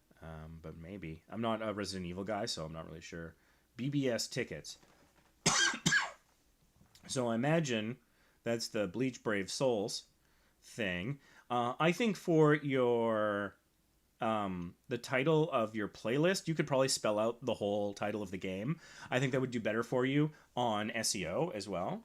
but maybe. I'm not a Resident Evil guy, so I'm not really sure. BBS tickets. So I imagine that's the Bleach Brave Souls thing. I think for your the title of your playlist, you could probably spell out the whole title of the game. I think that would do better for you on SEO as well.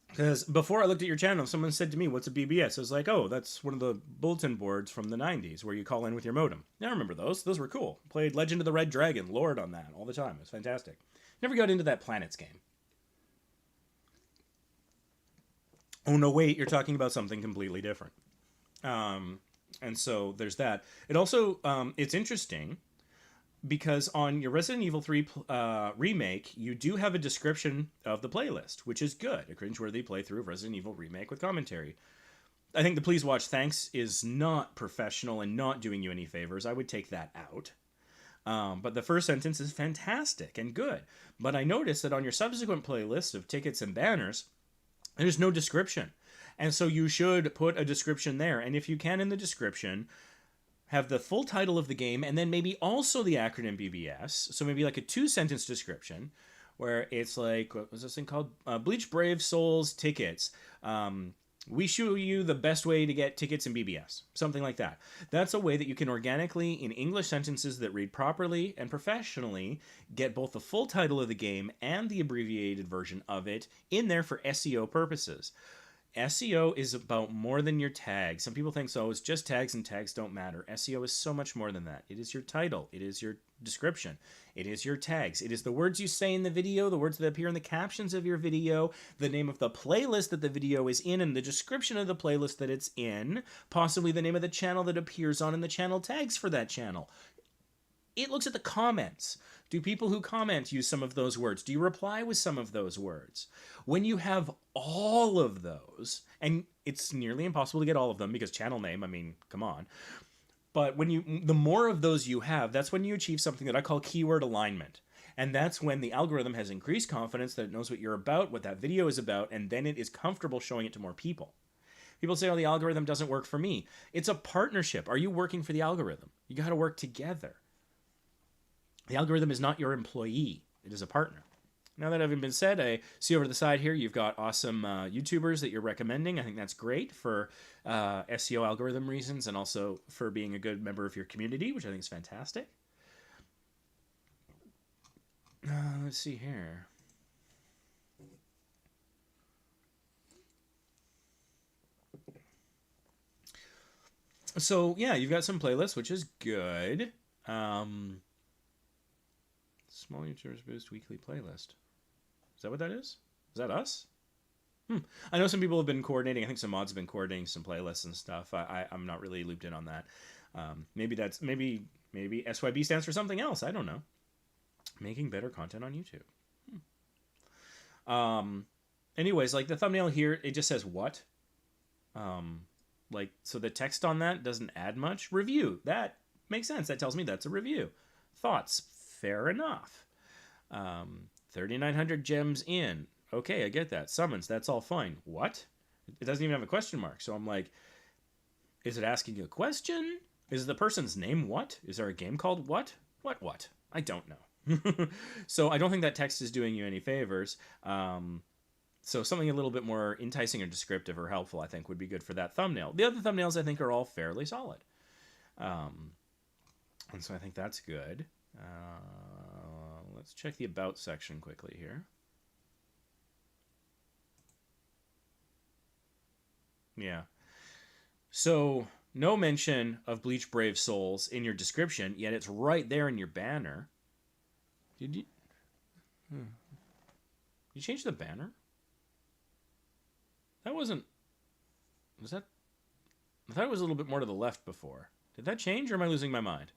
Because before I looked at your channel, someone said to me, "What's a BBS?" I was like, "Oh, that's one of the bulletin boards from the 90s where you call in with your modem." Yeah, I remember those. Those were cool. Played Legend of the Red Dragon, Lord on that all the time. It was fantastic. Never got into that Planets game. Oh, no, wait, you're talking about something completely different. And so there's that. It also, it's interesting because on your Resident Evil 3 remake, you do have a description of the playlist, which is good. A cringeworthy playthrough of Resident Evil Remake with commentary. I think the Please Watch Thanks is not professional and not doing you any favors. I would take that out. But the first sentence is fantastic and good. But I noticed that on your subsequent playlist of tickets and banners, there's no description. And so you should put a description there. And if you can in the description, have the full title of the game and then maybe also the acronym BBS. So maybe like a 2-sentence description where it's like, what was this thing called? Bleach Brave Souls tickets. We show you the best way to get tickets in BBS. Something like that. That's a way that you can organically, in English sentences that read properly and professionally, get both the full title of the game and the abbreviated version of it in there for SEO purposes. SEO is about more than your tags. Some people think so. It's just tags and tags don't matter. SEO is so much more than that. It is your title. It is your description. It is your tags. It is the words you say in the video, the words that appear in the captions of your video, the name of the playlist that the video is in, and the description of the playlist that it's in, possibly the name of the channel that appears on and the channel tags for that channel. It looks at the comments. Do people who comment use some of those words? Do you reply with some of those words? When you have all of those, and it's nearly impossible to get all of them because channel name, I mean, come on. But the more of those you have, that's when you achieve something that I call keyword alignment. And that's when the algorithm has increased confidence that it knows what you're about, what that video is about, and then it is comfortable showing it to more people. People say, oh, the algorithm doesn't work for me. It's a partnership. Are you working for the algorithm? You got to work together. The algorithm is not your employee. It is a partner. Now that having been said, I see over the side here you've got awesome YouTubers that you're recommending. I think that's great for SEO algorithm reasons and also for being a good member of your community, which I think is fantastic. Let's see here. So, yeah, you've got some playlists, which is good. Small YouTubers Boost Weekly Playlist. Is that what that is? Is that us? I know some people have been coordinating. I think some mods have been coordinating some playlists and stuff. I'm not really looped in on that. Maybe SYB stands for something else. I don't know. Making better content on YouTube. Anyways, like the thumbnail here, it just says what? So the text on that doesn't add much. Review. That makes sense. That tells me that's a review. Thoughts. Fair enough. 3,900 gems in. Okay, I get that. Summons, that's all fine. What? It doesn't even have a question mark. So I'm like, is it asking a question? Is the person's name what? Is there a game called what? What? I don't know. So I don't think that text is doing you any favors. So something a little bit more enticing or descriptive or helpful, I think, would be good for that thumbnail. The other thumbnails, I think, are all fairly solid. And so I think that's good. Let's check the About section quickly here. Yeah. So, no mention of Bleach Brave Souls in your description, yet it's right there in your banner. Did you... You change the banner? That wasn't... Was that... I thought it was a little bit more to the left before. Did that change, or am I losing my mind?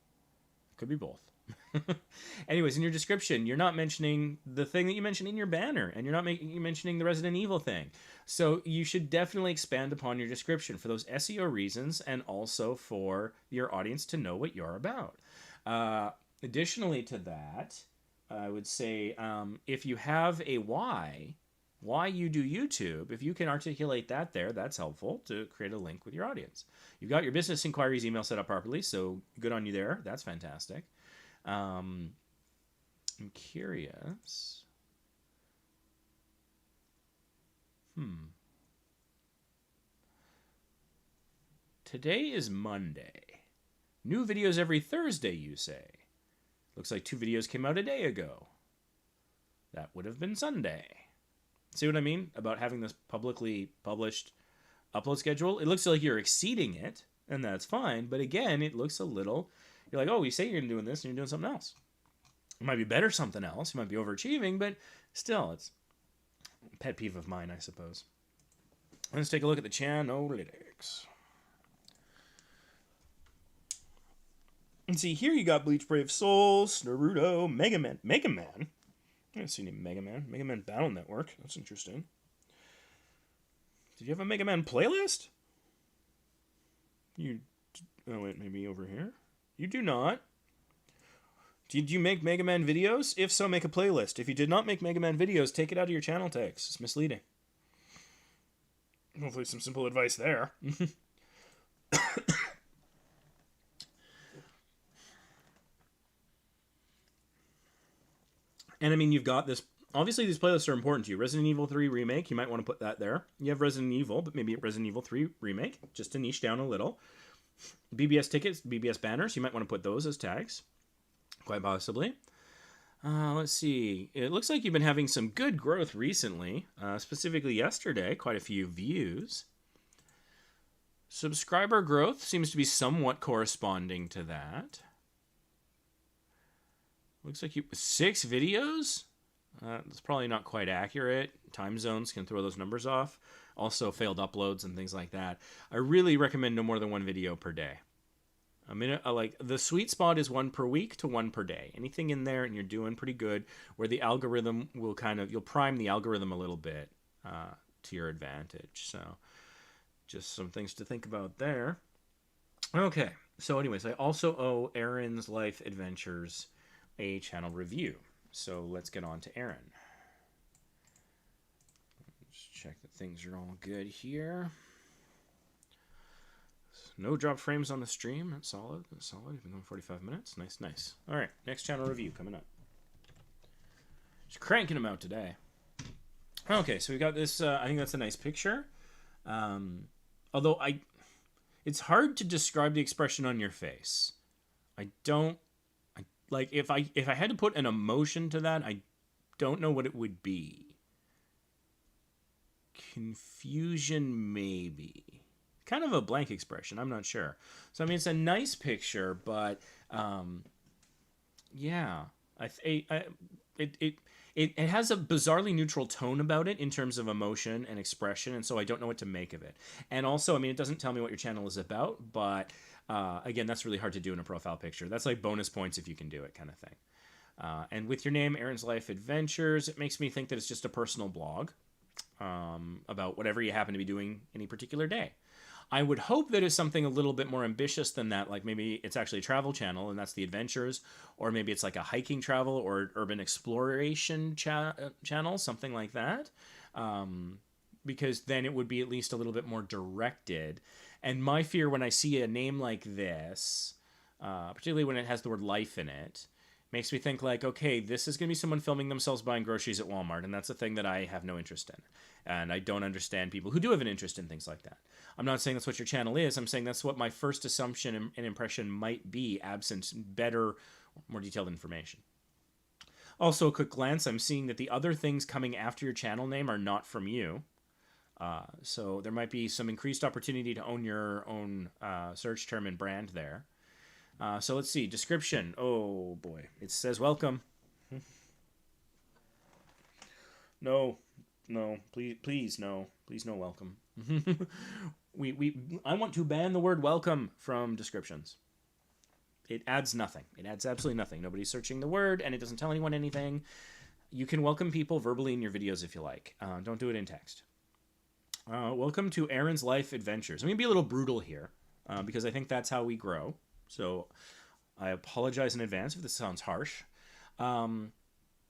Could be both. Anyways, in your description, you're not mentioning the thing that you mentioned in your banner, and you're not mentioning the Resident Evil thing. So you should definitely expand upon your description for those SEO reasons and also for your audience to know what you're about. Additionally to that, I would say if you have a why, why you do YouTube. If you can articulate that there, that's helpful to create a link with your audience. You've got your business inquiries email set up properly, so good on you there. That's fantastic. I'm curious. Today is Monday. New videos every Thursday, you say. Looks like 2 videos came out a day ago. That would have been Sunday. See what I mean about having this publicly published upload schedule? It looks like you're exceeding it, and that's fine. But again, it looks a little... You're like, oh, you say you're doing this, and you're doing something else. It might be better something else. You might be overachieving, but still, it's a pet peeve of mine, I suppose. Let's take a look at the Chanalytics. And see, here you got Bleach Brave Souls, Naruto, Mega Man. Mega Man? I haven't seen any Mega Man. Mega Man Battle Network. That's interesting. Did you have a Mega Man playlist? Oh, wait, maybe over here? You do not. Did you make Mega Man videos? If so, make a playlist. If you did not make Mega Man videos, take it out of your channel tags. It's misleading. Hopefully some simple advice there. And I mean, you've got this... Obviously, these playlists are important to you. Resident Evil 3 Remake, you might want to put that there. You have Resident Evil, but maybe Resident Evil 3 Remake, just to niche down a little. BBS tickets, BBS banners, you might want to put those as tags. Quite possibly. Let's see. It looks like you've been having some good growth recently. Specifically yesterday, quite a few views. Subscriber growth seems to be somewhat corresponding to that. Looks like 6 videos? That's probably not quite accurate. Time zones can throw those numbers off. Also failed uploads and things like that. I really recommend no more than 1 video per day. I mean, like the sweet spot is 1 per week to 1 per day. Anything in there and you're doing pretty good, where the algorithm will you'll prime the algorithm a little bit to your advantage. So just some things to think about there. Okay, so anyways, I also owe Erin's Life Adventures a channel review. So let's get on to Erin. Let's check that things are all good here. No drop frames on the stream. That's solid. That's solid. You've been going 45 minutes. Nice, nice. All right, next channel review coming up. Just cranking them out today. Okay, so we got this. I think that's a nice picture. Although it's hard to describe the expression on your face. Like if I had to put an emotion to that, I don't know what it would be. Confusion, maybe. Kind of a blank expression. I'm not sure. So I mean, it's a nice picture, but yeah, it has a bizarrely neutral tone about it in terms of emotion and expression, and so I don't know what to make of it. And also, I mean, it doesn't tell me what your channel is about, but again, that's really hard to do in a profile picture. That's like bonus points if you can do it, kind of thing. And with your name, Erin's Life Adventures, it makes me think that it's just a personal blog about whatever you happen to be doing any particular day. I would hope that it's something a little bit more ambitious than that, like maybe it's actually a travel channel and that's the adventures, or maybe it's like a hiking travel or urban exploration channel, something like that, because then it would be at least a little bit more directed. And my fear when I see a name like this, particularly when it has the word life in it, makes me think like, okay, this is going to be someone filming themselves buying groceries at Walmart, and that's a thing that I have no interest in. And I don't understand people who do have an interest in things like that. I'm not saying that's what your channel is. I'm saying that's what my first assumption and impression might be, absent better, more detailed information. Also, a quick glance, I'm seeing that the other things coming after your channel name are not from you. So there might be some increased opportunity to own your own search term and brand there. So let's see. Description. Oh, boy. It says welcome. No. No. Please, no. Please, no welcome. I want to ban the word welcome from descriptions. It adds nothing. It adds absolutely nothing. Nobody's searching the word, and it doesn't tell anyone anything. You can welcome people verbally in your videos if you like. Don't do it in text. Welcome to Erin's Life Adventures. I'm going to be a little brutal here, because I think that's how we grow. So I apologize in advance if this sounds harsh.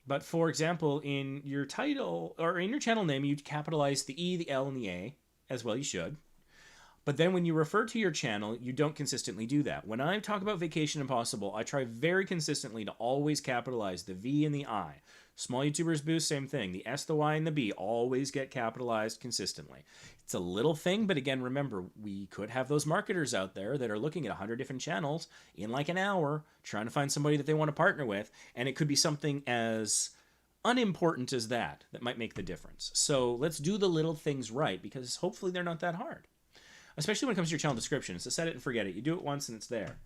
But for example, in your title or in your channel name, you capitalize the E, the L, and the A, as well you should. But then when you refer to your channel, you don't consistently do that. When I talk about Vacation Impossible, I try very consistently to always capitalize the V and the I. Small YouTubers Boost, same thing. The S, the Y, and the B always get capitalized consistently. It's a little thing, but again, remember, we could have those marketers out there that are looking at 100 different channels in like an hour, trying to find somebody that they want to partner with, and it could be something as unimportant as that might make the difference. So let's do the little things right, because hopefully they're not that hard. Especially when it comes to your channel description. It's a set it and forget it. You do it once and it's there.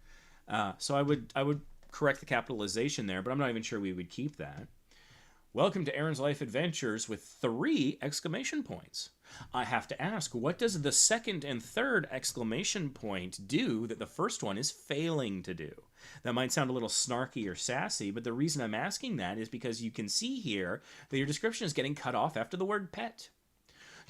So I would correct the capitalization there, but I'm not even sure we would keep that. Welcome to Erin's Life Adventures with 3 exclamation points. I have to ask, what does the second and third exclamation point do that the first one is failing to do? That might sound a little snarky or sassy, but the reason I'm asking that is because you can see here that your description is getting cut off after the word pet.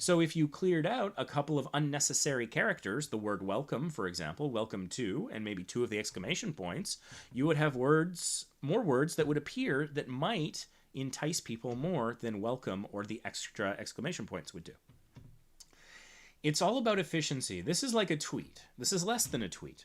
So if you cleared out a couple of unnecessary characters, the word welcome, for example, welcome to, and maybe 2 of the exclamation points, you would have more words that would appear that might entice people more than welcome or the extra exclamation points would do. It's all about efficiency. This is like a tweet. This is less than a tweet.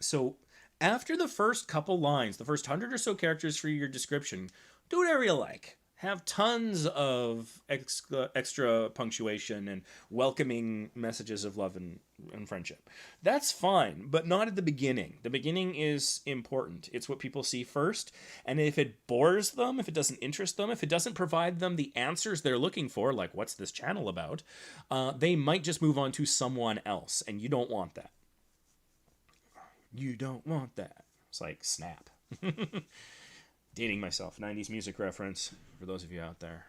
So after the first couple lines, the first 100 or so characters for your description, do whatever you like. Have tons of extra punctuation and welcoming messages of love and friendship. That's fine, but not at the beginning. The beginning is important. It's what people see first. And if it bores them, if it doesn't interest them, if it doesn't provide them the answers they're looking for, like what's this channel about, they might just move on to someone else. And you don't want that. You don't want that. It's like snap. Dating myself, 90s music reference for those of you out there.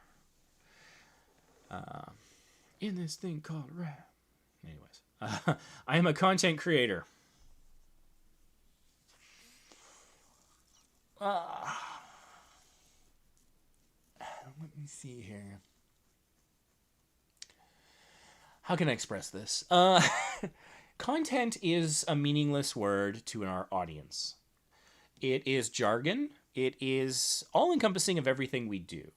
In this thing called rap. Anyways, I am a content creator. Let me see here. How can I express this? Content is a meaningless word to our audience. It is jargon. It is all-encompassing of everything we do.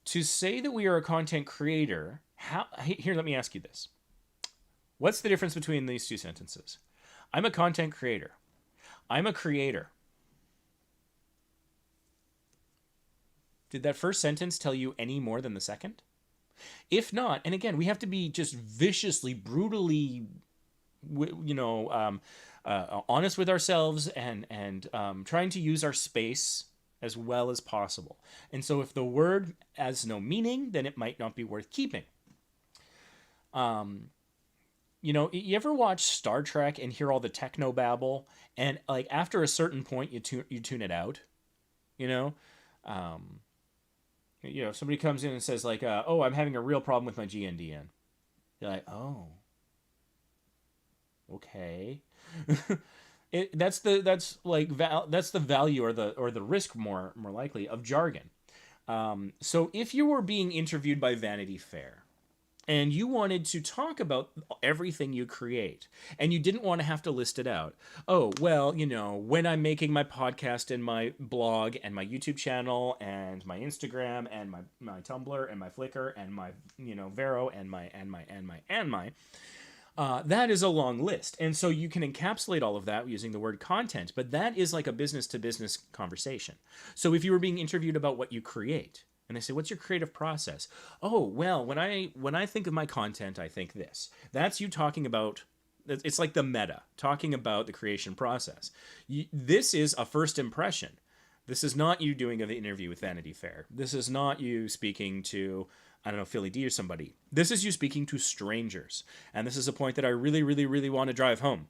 To say that we are a content creator, here, let me ask you this. What's the difference between these 2 sentences? I'm a content creator. I'm a creator. Did that first sentence tell you any more than the second? If not, and again, we have to be just viciously, brutally, honest with ourselves and trying to use our space as well as possible. And so if the word has no meaning, then it might not be worth keeping. You ever watch Star Trek and hear all the techno babble, and like after a certain point you tune it out? Somebody comes in and says like, "Oh, I'm having a real problem with my GNDN." You're like, "Oh, okay." That's the value or the risk more likely of jargon. So if you were being interviewed by Vanity Fair and you wanted to talk about everything you create and you didn't want to have to list it out. Oh, well, when I'm making my podcast and my blog and my YouTube channel and my Instagram and my Tumblr and my Flickr and my Vero and my that is a long list. And so you can encapsulate all of that using the word content, but that is like a business-to-business conversation. So if you were being interviewed about what you create, and they say, what's your creative process? Oh, well, when I think of my content, I think this. That's you talking about, it's like the meta, talking about the creation process. This is a first impression. This is not you doing an interview with Vanity Fair. This is not you speaking to, I don't know, Philly D or somebody. This is you speaking to strangers. And this is a point that I really, really, really want to drive home.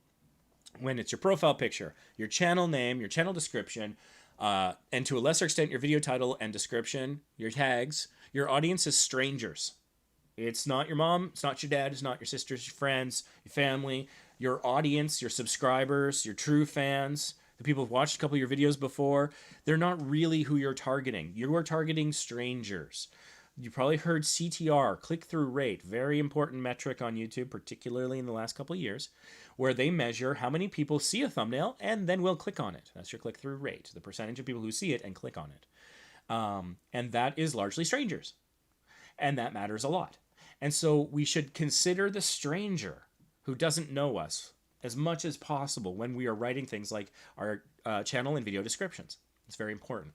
When it's your profile picture, your channel name, your channel description, and to a lesser extent, your video title and description, your tags, your audience is strangers. It's not your mom, it's not your dad, it's not your sisters, your friends, your family, your audience, your subscribers, your true fans, the people who've watched a couple of your videos before. They're not really who you're targeting. You are targeting strangers. You probably heard CTR, click-through rate, very important metric on YouTube, particularly in the last couple of years, where they measure how many people see a thumbnail and then will click on it. That's your click-through rate, the percentage of people who see it and click on it. And that is largely strangers. And that matters a lot. And so we should consider the stranger who doesn't know us as much as possible when we are writing things like our channel and video descriptions. It's very important.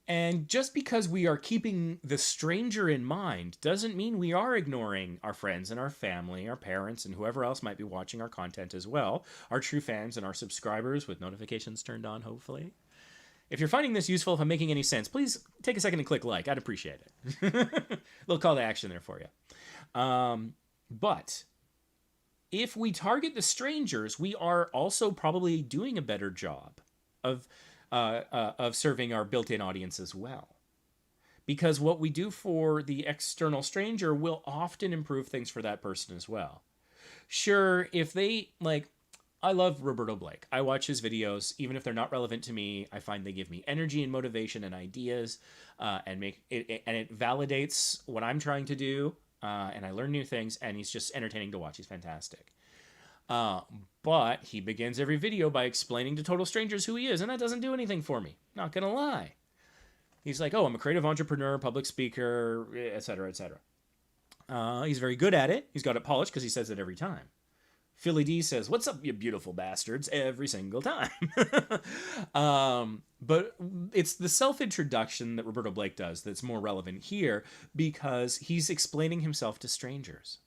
And just because we are keeping the stranger in mind doesn't mean we are ignoring our friends and our family, our parents, and whoever else might be watching our content as well, our true fans and our subscribers with notifications turned on, hopefully. If you're finding this useful, if I'm making any sense, please take a second and click like. I'd appreciate it. Little call to action there for you. But if we target the strangers, we are also probably doing a better job of serving our built-in audience as well. Because what we do for the external stranger will often improve things for that person as well. Sure, if they, like, I love Roberto Blake. I watch his videos, even if they're not relevant to me. I find they give me energy and motivation and ideas, and it validates what I'm trying to do, and I learn new things, and he's just entertaining to watch. He's fantastic. But he begins every video by explaining to total strangers who he is, and that doesn't do anything for me. Not gonna lie. He's like, oh, I'm a creative entrepreneur, public speaker, etc., etc. He's very good at it. He's got it polished because he says it every time. Philly D says, what's up, you beautiful bastards, every single time. But it's the self-introduction that Roberto Blake does that's more relevant here because he's explaining himself to strangers.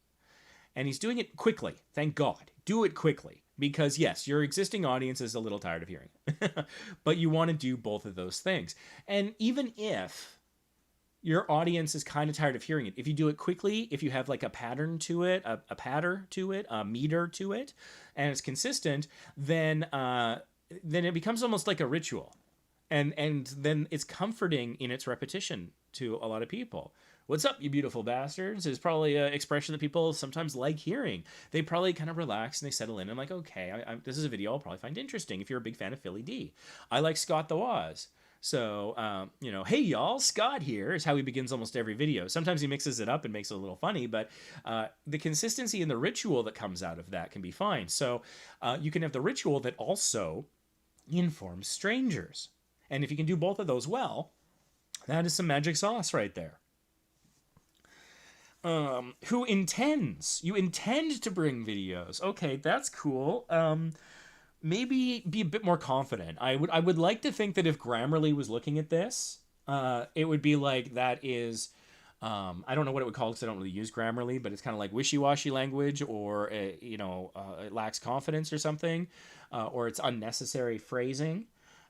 And he's doing it quickly. Thank God. Do it quickly. Because, yes, your existing audience is a little tired of hearing it. But you want to do both of those things. And even if your audience is kind of tired of hearing it, if you do it quickly, if you have like a pattern to it, a patter to it, a meter to it, and it's consistent, then it becomes almost like a ritual. And then it's comforting in its repetition to a lot of people. What's up, you beautiful bastards, is probably an expression that people sometimes like hearing. They probably kind of relax and they settle in and like, okay, this is a video I'll probably find interesting if you're a big fan of Philly D. I like Scott the Woz. So, hey y'all, Scott here is how he begins almost every video. Sometimes he mixes it up and makes it a little funny, but the consistency and the ritual that comes out of that can be fine. So you can have the ritual that also informs strangers. And if you can do both of those well, that is some magic sauce right there. Who intends? You intend to bring videos. Okay, that's cool. Maybe be a bit more confident. I would like to think that if Grammarly was looking at this, it would be like that is, I don't know what it would call because I don't really use Grammarly, but it's kind of like wishy-washy language, or it lacks confidence or something, or it's unnecessary phrasing.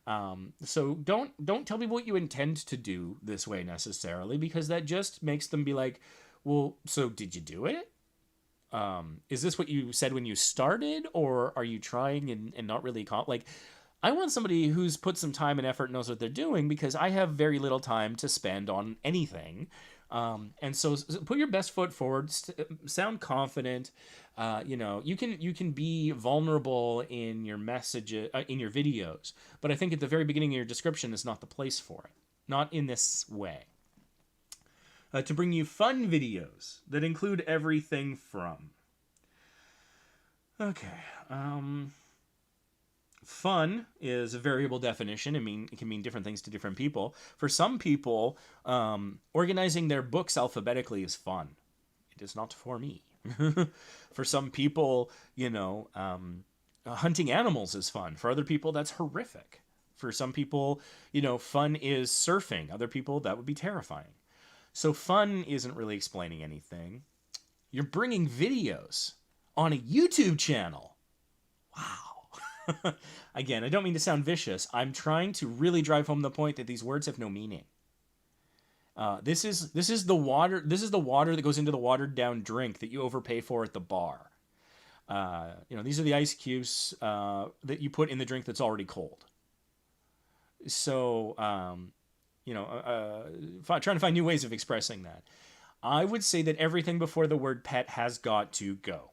So don't tell me what you intend to do this way necessarily, because that just makes them be like, well, so did you do it? Is this what you said when you started, or are you trying and not really like, I want somebody who's put some time and effort, knows what they're doing, because I have very little time to spend on anything. And so put your best foot forward, sound confident. You can be vulnerable in your message, in your videos, but I think at the very beginning of your description is not the place for it. Not in this way. To bring you fun videos that include everything from... Okay. Fun is a variable definition. It can mean different things to different people. For some people, organizing their books alphabetically is fun. It is not for me. For some people, hunting animals is fun. For other people, that's horrific. For some people, fun is surfing. Other people, that would be terrifying. So fun isn't really explaining anything. You're bringing videos on a YouTube channel. Wow. Again, I don't mean to sound vicious. I'm trying to really drive home the point that these words have no meaning. This is the water. This is the water that goes into the watered down drink that you overpay for at the bar. These are the ice cubes that you put in the drink that's already cold. So, trying to find new ways of expressing that. I would say that everything before the word pet has got to go.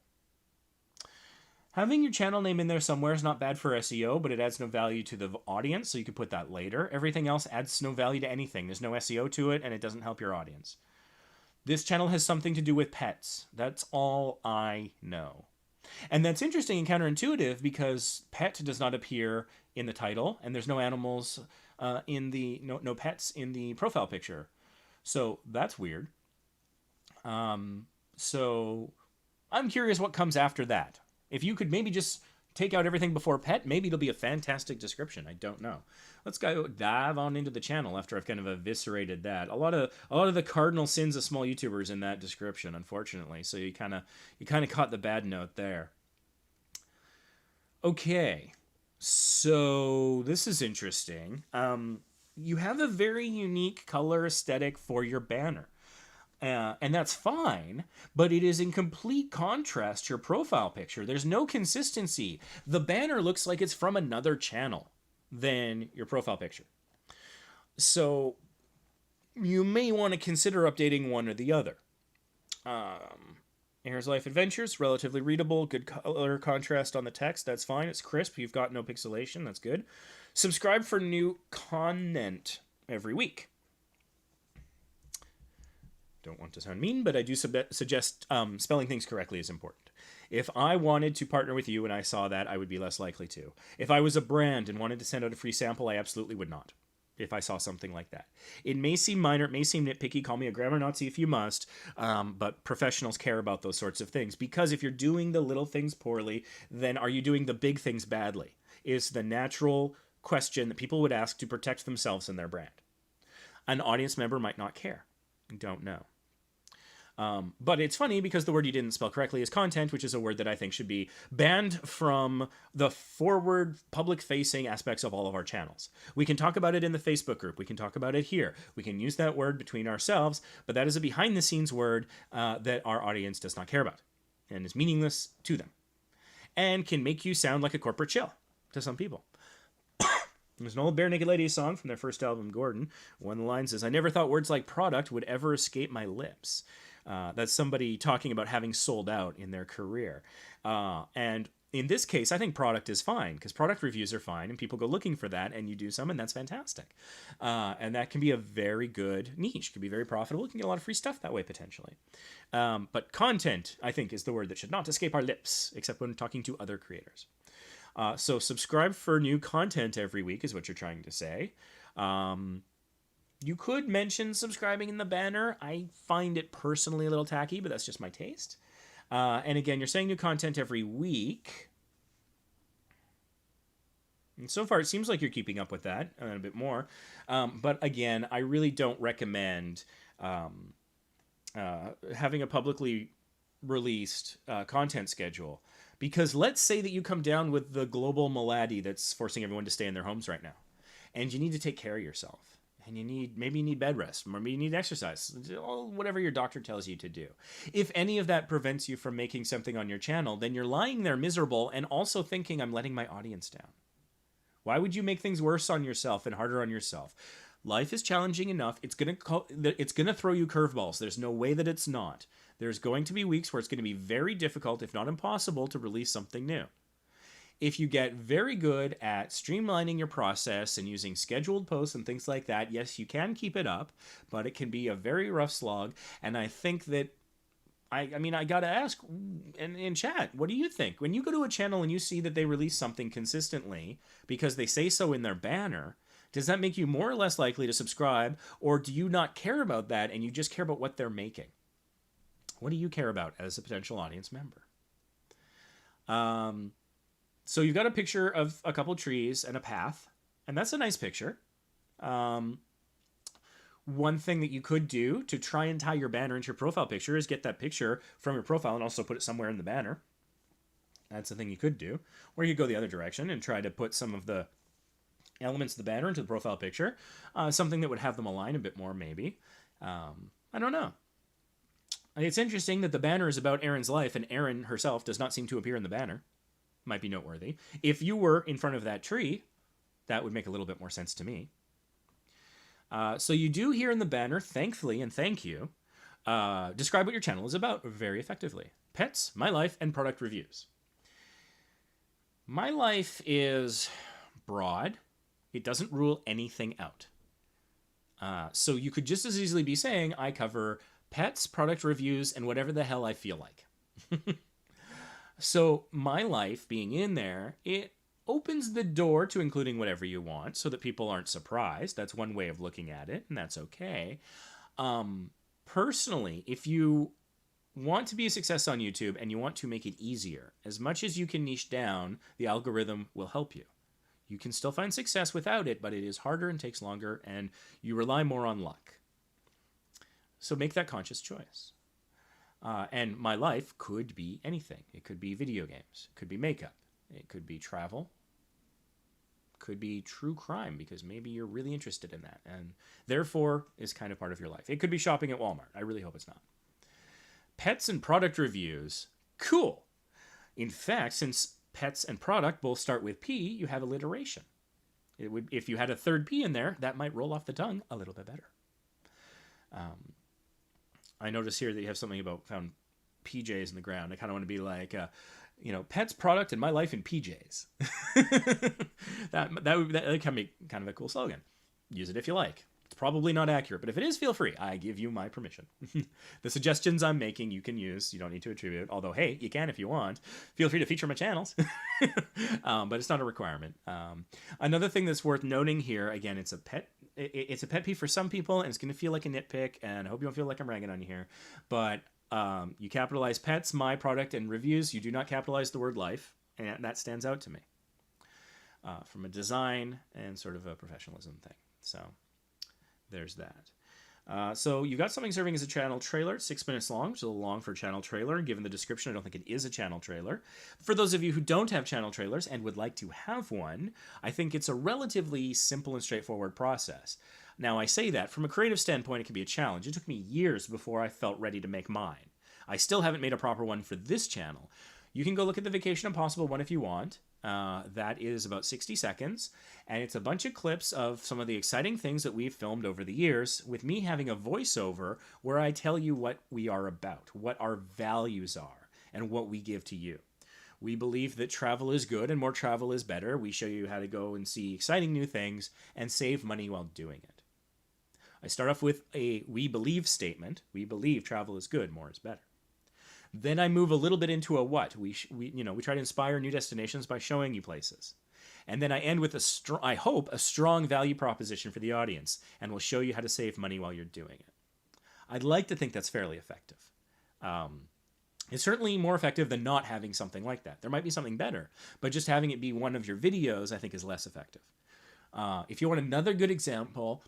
Having your channel name in there somewhere is not bad for SEO, but it adds no value to the audience, so you can put that later. Everything else adds no value to anything. There's no SEO to it, and it doesn't help your audience. This channel has something to do with pets. That's all I know. And that's interesting and counterintuitive because pet does not appear in the title, and there's no animals no pets in the profile picture. So that's weird. So I'm curious what comes after that. If you could maybe just take out everything before pet, maybe it'll be a fantastic description. I don't know. Let's go dive on into the channel after I've kind of eviscerated that. A lot of the cardinal sins of small YouTubers in that description, unfortunately. So you kind of caught the bad note there. Okay, so this is interesting. You have a very unique color aesthetic for your banner. And that's fine, but it is in complete contrast to your profile picture. There's no consistency. The banner looks like it's from another channel than your profile picture. So you may want to consider updating one or the other. Erin's Life Adventures, relatively readable, good color contrast on the text, that's fine. It's crisp, you've got no pixelation, that's good. Subscribe for new content every week. Don't want to sound mean, but I do suggest spelling things correctly is important. If I wanted to partner with you and I saw that, I would be less likely to. If I was a brand and wanted to send out a free sample, I absolutely would not. If I saw something like that. It may seem minor, it may seem nitpicky, call me a grammar Nazi if you must, but professionals care about those sorts of things. Because if you're doing the little things poorly, then are you doing the big things badly? Is the natural question that people would ask to protect themselves and their brand. An audience member might not care. Don't know. But it's funny because the word you didn't spell correctly is content, which is a word that I think should be banned from the forward public-facing aspects of all of our channels. We can talk about it in the Facebook group. We can talk about it here. We can use that word between ourselves, but that is a behind-the-scenes word that our audience does not care about and is meaningless to them and can make you sound like a corporate shill to some people. There's an old Bare Naked Ladies song from their first album, Gordon. One of the lines is, "I never thought words like product would ever escape my lips." That's somebody talking about having sold out in their career. And in this case, I think product is fine because product reviews are fine and people go looking for that and you do some and that's fantastic. And that can be a very good niche. It can be very profitable. You can get a lot of free stuff that way potentially. But content, I think, is the word that should not escape our lips except when talking to other creators. So subscribe for new content every week is what you're trying to say. You could mention subscribing in the banner. I find it personally a little tacky, but that's just my taste. And again, you're saying new content every week. And so far, it seems like you're keeping up with that a bit more. But again, I really don't recommend having a publicly released content schedule. Because let's say that you come down with the global malady that's forcing everyone to stay in their homes right now. And you need to take care of yourself. And maybe you need bed rest, maybe you need exercise, whatever your doctor tells you to do. If any of that prevents you from making something on your channel, then you're lying there miserable and also thinking, I'm letting my audience down. Why would you make things worse on yourself and harder on yourself? Life is challenging enough. It's gonna throw you curveballs. There's no way that it's not. There's going to be weeks where it's going to be very difficult, if not impossible, to release something new. If you get very good at streamlining your process and using scheduled posts and things like that, yes, you can keep it up, but it can be a very rough slog. And I think that, I got to ask in chat, what do you think? When you go to a channel and you see that they release something consistently because they say so in their banner, does that make you more or less likely to subscribe? Or do you not care about that and you just care about what they're making? What do you care about as a potential audience member? So you've got a picture of a couple trees and a path, and that's a nice picture. One thing that you could do to try and tie your banner into your profile picture is get that picture from your profile and also put it somewhere in the banner. That's a thing you could do. Or you could go the other direction and try to put some of the elements of the banner into the profile picture. Something that would have them align a bit more, maybe. I don't know. It's interesting that the banner is about Erin's life, and Erin herself does not seem to appear in the banner. Might be noteworthy. If you were in front of that tree, that would make a little bit more sense to me. So you do here in the banner, thankfully, and thank you, describe what your channel is about very effectively. Pets, my life, and product reviews. My life is broad. It doesn't rule anything out. So you could just as easily be saying, I cover pets, product reviews, and whatever the hell I feel like. So my life being in there, it opens the door to including whatever you want so that people aren't surprised. That's one way of looking at it, and that's okay. Personally, if you want to be a success on YouTube and you want to make it easier, as much as you can niche down, the algorithm will help you. You can still find success without it, but it is harder and takes longer, and you rely more on luck. So make that conscious choice. And my life could be anything. It could be video games. It could be makeup. It could be travel. It could be true crime, because maybe you're really interested in that, and therefore is kind of part of your life. It could be shopping at Walmart. I really hope it's not. Pets and product reviews. Cool. In fact, since pets and product both start with P, you have alliteration. It would, if you had a third P in there, that might roll off the tongue a little bit better. I notice here that you have something about found PJs in the ground. I kind of want to be like, pets, product, and my life in PJs. that can be kind of a cool slogan. Use it if you like. It's probably not accurate, but if it is, feel free. I give you my permission. The suggestions I'm making, you can use. You don't need to attribute. Although, hey, you can if you want. Feel free to feature my channels. But it's not a requirement. Another thing that's worth noting here, again, it's a pet peeve for some people, and it's going to feel like a nitpick, and I hope you don't feel like I'm ragging on you here. But you capitalize pets, my product, and reviews. You do not capitalize the word life, and that stands out to me from a design and sort of a professionalism thing. So there's that. So you've got something serving as a channel trailer, 6 minutes long, which is a little long for a channel trailer. Given the description, I don't think it is a channel trailer. For those of you who don't have channel trailers and would like to have one, I think it's a relatively simple and straightforward process. Now, I say that from a creative standpoint, it can be a challenge. It took me years before I felt ready to make mine. I still haven't made a proper one for this channel. You can go look at the Vacation Impossible one if you want. That is about 60 seconds, and it's a bunch of clips of some of the exciting things that we've filmed over the years, with me having a voiceover where I tell you what we are about, what our values are, and what we give to you. We believe that travel is good and more travel is better. We show you how to go and see exciting new things and save money while doing it. I start off with a we believe statement. We believe travel is good, more is better. Then I move a little bit into a what. We try to inspire new destinations by showing you places. And then I end with I hope, a strong value proposition for the audience, and we'll show you how to save money while you're doing it. I'd like to think that's fairly effective. It's certainly more effective than not having something like that. There might be something better, but just having it be one of your videos, I think, is less effective. If you want another good example,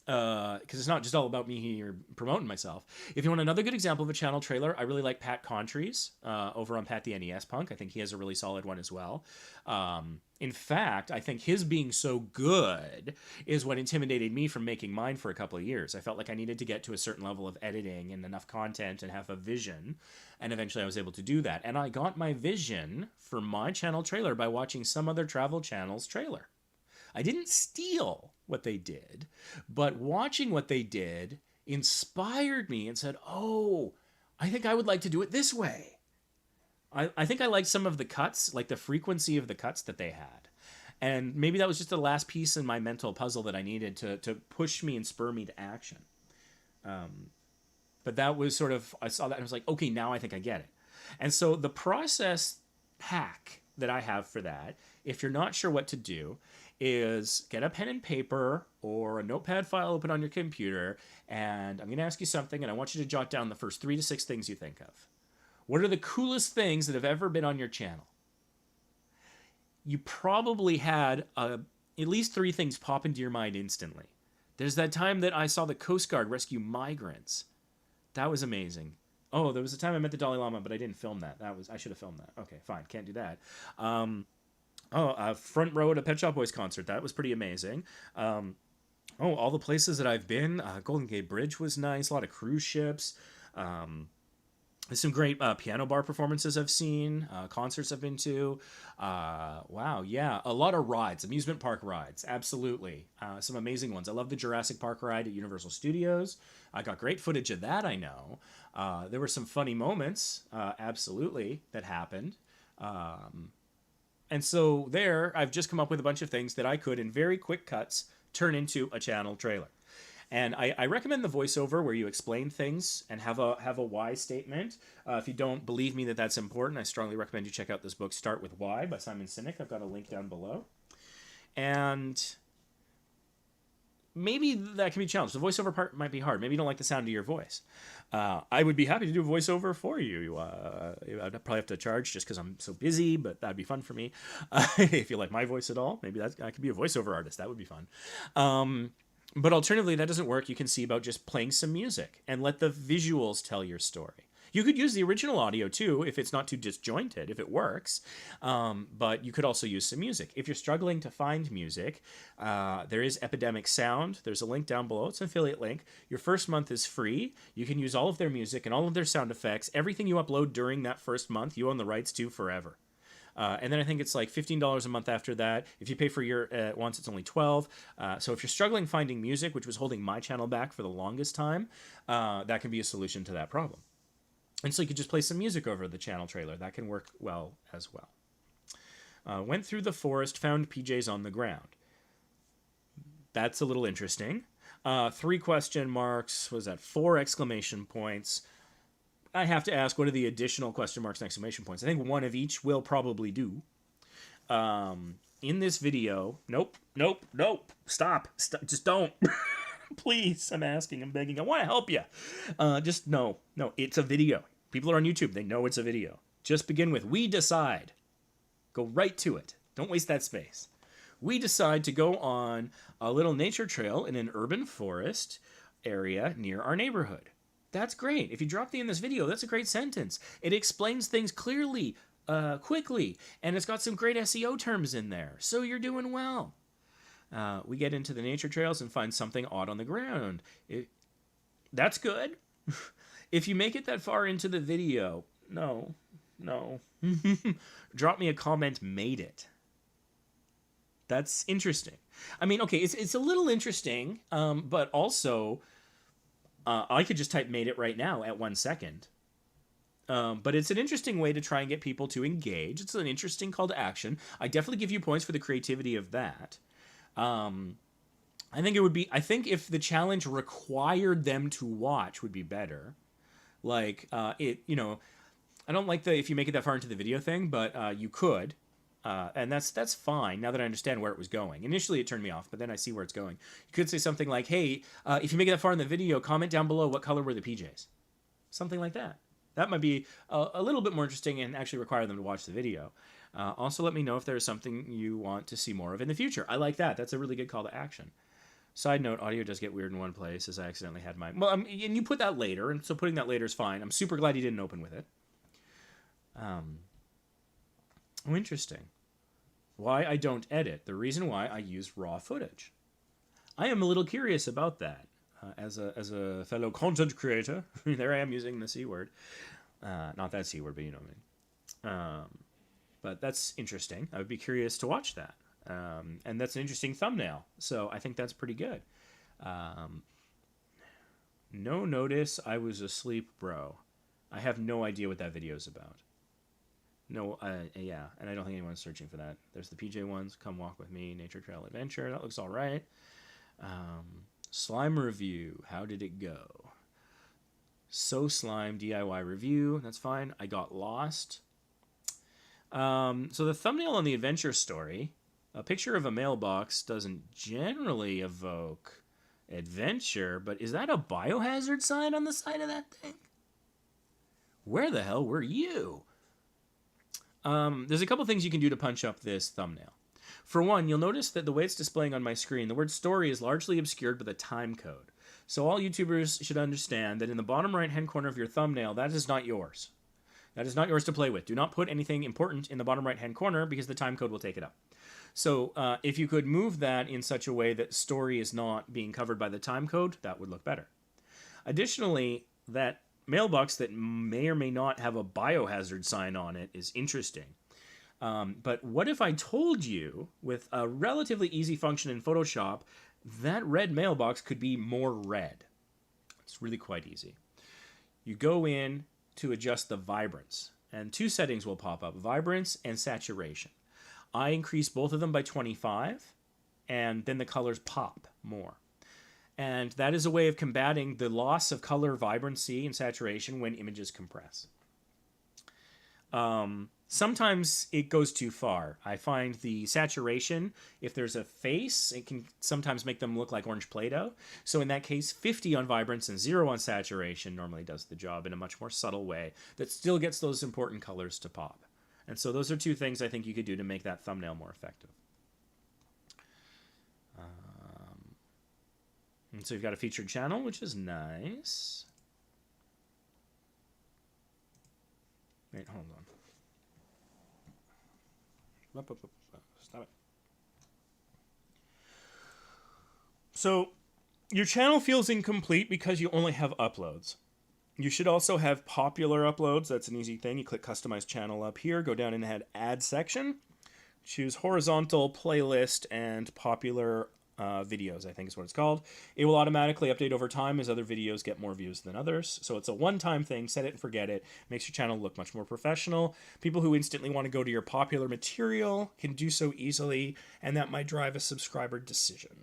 because it's not just all about me here promoting myself. If you want another good example of a channel trailer, I really like Pat Contre's over on Pat the NES Punk. I think he has a really solid one as well. In fact, I think his being so good is what intimidated me from making mine for a couple of years. I felt like I needed to get to a certain level of editing and enough content and have a vision, and eventually I was able to do that. And I got my vision for my channel trailer by watching some other travel channel's trailer. I didn't steal what they did, but watching what they did inspired me and said, oh, I think I would like to do it this way. I think I liked some of the cuts, like the frequency of the cuts that they had. And maybe that was just the last piece in my mental puzzle that I needed to push me and spur me to action. But that was sort of, I saw that and I was like, okay, now I think I get it. And so the process hack that I have for that, if you're not sure what to do, is get a pen and paper or a notepad file open on your computer, and I'm going to ask you something, and I want you to jot down the first 3 to 6 things you think of. What are the coolest things that have ever been on your channel? You probably had at least 3 things pop into your mind instantly. There's that time that I saw the Coast Guard rescue migrants. That was amazing. Oh, there was a time I met the Dalai Lama, but I didn't film that. I should have filmed that. Okay, fine, can't do that. Front row at a Pet Shop Boys concert. That was pretty amazing. All the places that I've been. Golden Gate Bridge was nice. A lot of cruise ships. There's some great piano bar performances I've seen. Concerts I've been to. Wow, yeah. A lot of rides. Amusement park rides. Absolutely. Some amazing ones. I love the Jurassic Park ride at Universal Studios. I got great footage of that, I know. There were some funny moments, absolutely, that happened. And so there, I've just come up with a bunch of things that I could, in very quick cuts, turn into a channel trailer. And I recommend the voiceover where you explain things and have a why statement. If you don't believe me that that's important, I strongly recommend you check out this book, Start With Why by Simon Sinek. I've got a link down below. And maybe that can be challenged. The voiceover part might be hard. Maybe you don't like the sound of your voice. I would be happy to do a voiceover for you. I'd probably have to charge just because I'm so busy, but that'd be fun for me. If you like my voice at all, maybe I could be a voiceover artist. That would be fun. But alternatively, that doesn't work. You can see about just playing some music and let the visuals tell your story. You could use the original audio too, if it's not too disjointed, if it works. But you could also use some music. If you're struggling to find music, there is Epidemic Sound. There's a link down below. It's an affiliate link. Your first month is free. You can use all of their music and all of their sound effects. Everything you upload during that first month, you own the rights to forever. And then I think it's like $15 a month after that. If you pay for your once, it's only $12. So if you're struggling finding music, which was holding my channel back for the longest time, that can be a solution to that problem. And so you could just play some music over the channel trailer. That can work well as well. Went through the forest, found PJs on the ground. That's a little interesting. 3 question marks. What was that? 4 exclamation points. I have to ask, what are the additional question marks and exclamation points? I think 1 of each will probably do. In this video, nope. Stop. Just don't. Please, I'm asking, I'm begging. I want to help you. Just no, it's a video. People are on YouTube. They know it's a video. Just begin with, we decide. Go right to it. Don't waste that space. We decide to go on a little nature trail in an urban forest area near our neighborhood. That's great. If you drop the in this video, that's a great sentence. It explains things clearly, quickly, and it's got some great SEO terms in there. So you're doing well. We get into the nature trails and find something odd on the ground. That's good. If you make it that far into the video, no. Drop me a comment, made it. That's interesting. I mean, okay, it's a little interesting, but also I could just type made it right now at 1 second. But it's an interesting way to try and get people to engage. It's an interesting call to action. I definitely give you points for the creativity of that. I think if the challenge required them to watch would be better. Like, I don't like if you make it that far into the video thing, but you could. And that's fine now that I understand where it was going. Initially, it turned me off, but then I see where it's going. You could say something like, hey, if you make it that far in the video, comment down below what color were the PJs. Something like that. That might be a little bit more interesting and actually require them to watch the video. Also, let me know if there's something you want to see more of in the future. I like that. That's a really good call to action. Side note, audio does get weird in one place, as I accidentally had my... Well, and you put that later, and so putting that later is fine. I'm super glad you didn't open with it. Oh, interesting. Why I don't edit. The reason why I use raw footage. I am a little curious about that. As a fellow content creator, there I am using the C word. Not that C word, but you know what I mean. But that's interesting. I would be curious to watch that. And that's an interesting thumbnail. So I think that's pretty good. No notice I was asleep, bro. I have no idea what that video is about. No, yeah, and I don't think anyone's searching for that. There's the PJ ones, Come Walk With Me, Nature Trail Adventure. That looks all right. Slime review. How did it go? So Slime DIY review. That's fine. I got lost. So the thumbnail on the adventure story, a picture of a mailbox doesn't generally evoke adventure, but is that a biohazard sign on the side of that thing? Where the hell were you? There's a couple things you can do to punch up this thumbnail. For one, you'll notice that the way it's displaying on my screen, the word story is largely obscured by the time code. So all YouTubers should understand that in the bottom right-hand corner of your thumbnail, that is not yours. That is not yours to play with. Do not put anything important in the bottom right-hand corner because the time code will take it up. So if you could move that in such a way that story is not being covered by the time code, that would look better. Additionally, that mailbox that may or may not have a biohazard sign on it is interesting. But what if I told you, with a relatively easy function in Photoshop, that red mailbox could be more red? It's really quite easy. You go in to adjust the vibrance, and 2 settings will pop up, vibrance and saturation. I increase both of them by 25, and then the colors pop more. And that is a way of combating the loss of color vibrancy and saturation when images compress. Sometimes it goes too far. I find the saturation, if there's a face, it can sometimes make them look like orange Play-Doh. So in that case, 50 on vibrance and 0 on saturation normally does the job in a much more subtle way that still gets those important colors to pop. And so those are two things I think you could do to make that thumbnail more effective. And so you've got a featured channel, which is nice. Wait, hold on. Stop it. So your channel feels incomplete because you only have uploads. You should also have popular uploads. That's an easy thing. You click Customize Channel up here, go down and head Add section, choose Horizontal, Playlist, and Popular Videos, I think is what it's called. It will automatically update over time as other videos get more views than others. So it's a one-time thing. Set it and forget it. Makes your channel look much more professional. People who instantly want to go to your popular material can do so easily, and that might drive a subscriber decision.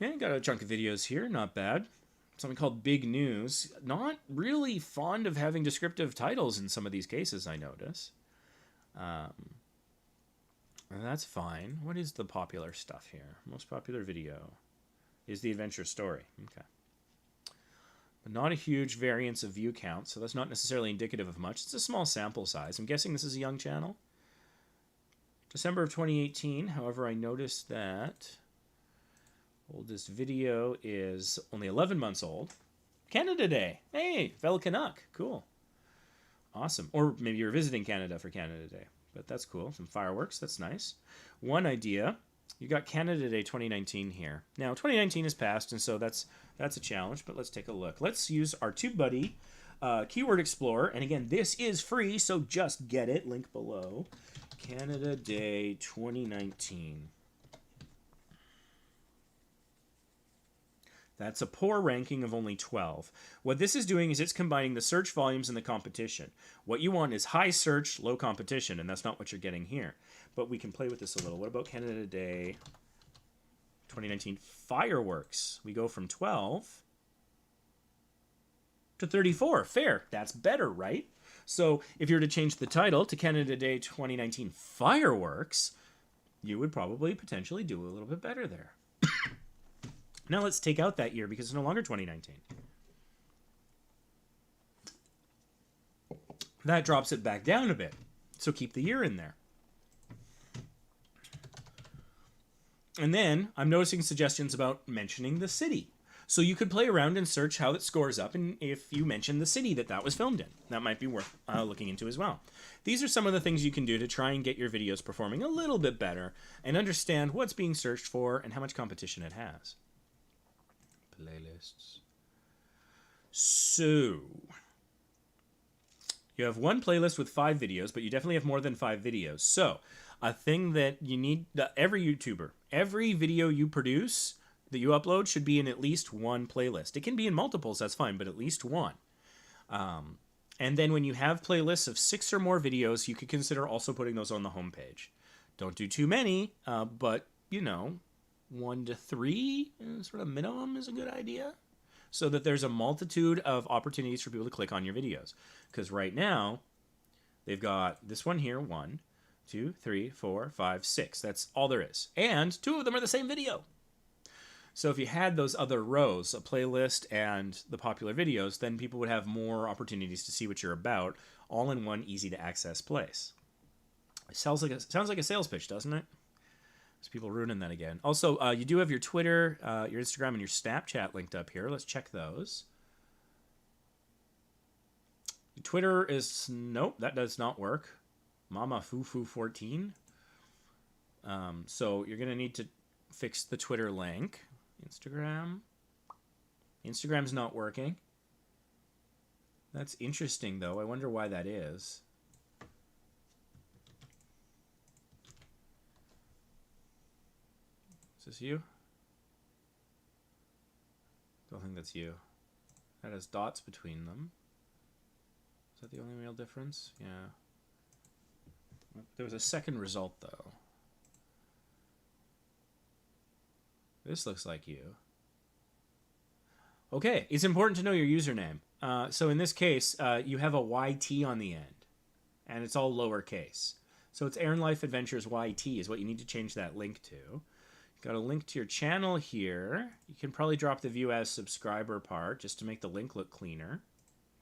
Yeah, got a chunk of videos here. Not bad. Something called Big News. Not really fond of having descriptive titles in some of these cases, I notice. That's fine. What is the popular stuff here? Most popular video is the adventure story. Okay. But not a huge variance of view count, so that's not necessarily indicative of much. It's a small sample size. I'm guessing this is a young channel. December of 2018, however, I noticed that oldest video is only 11 months old. Canada Day. Hey, fellow Canuck. Cool. Awesome. Or maybe you're visiting Canada for Canada Day. But that's cool. Some fireworks. That's nice. One idea. You got Canada Day 2019 here. Now, 2019 has passed, and so that's a challenge, but let's take a look. Let's use our TubeBuddy Keyword Explorer. And again, this is free, so just get it. Link below. Canada Day 2019. That's a poor ranking of only 12. What this is doing is it's combining the search volumes and the competition. What you want is high search, low competition, and that's not what you're getting here. But we can play with this a little. What about Canada Day 2019 fireworks? We go from 12 to 34. Fair. That's better, right? So if you were to change the title to Canada Day 2019 fireworks, you would probably potentially do a little bit better there. Now let's take out that year because it's no longer 2019. That drops it back down a bit. So keep the year in there. And then I'm noticing suggestions about mentioning the city. So you could play around and search how it scores up, and if you mention the city that was filmed in. That might be worth looking into as well. These are some of the things you can do to try and get your videos performing a little bit better and understand what's being searched for and how much competition it has. Playlists. So you have one playlist with 5 videos, but you definitely have more than 5 videos. So a thing that you need, every YouTuber, every video you produce that you upload should be in at least one playlist. It can be in multiples, that's fine, but at least one. And then when you have playlists of 6 or more videos, you could consider also putting those on the homepage. Don't do too many, but, you know, 1 to 3 sort of minimum is a good idea, so that there's a multitude of opportunities for people to click on your videos. Because right now, they've got this one here, 1, 2, 3, 4, 5, 6. That's all there is. And 2 of them are the same video. So if you had those other rows, a playlist and the popular videos, then people would have more opportunities to see what you're about, all in one easy-to-access place. It sounds like a sales pitch, doesn't it? There's people ruining that again. Also, you do have your Twitter, your Instagram, and your Snapchat linked up here. Let's check those. Twitter is... Nope, that does not work. Mama Fufu 14. So you're going to need to fix the Twitter link. Instagram. Instagram's not working. That's interesting, though. I wonder why that is. Is this you? Don't think that's you. That has dots between them. Is that the only real difference? Yeah. There was a second result, though. This looks like you. Okay, it's important to know your username. So in this case, you have a YT on the end, and it's all lowercase. So it's Erin Life Adventures YT is what you need to change that link to. You've got a link to your channel here. You can probably drop the view as subscriber part just to make the link look cleaner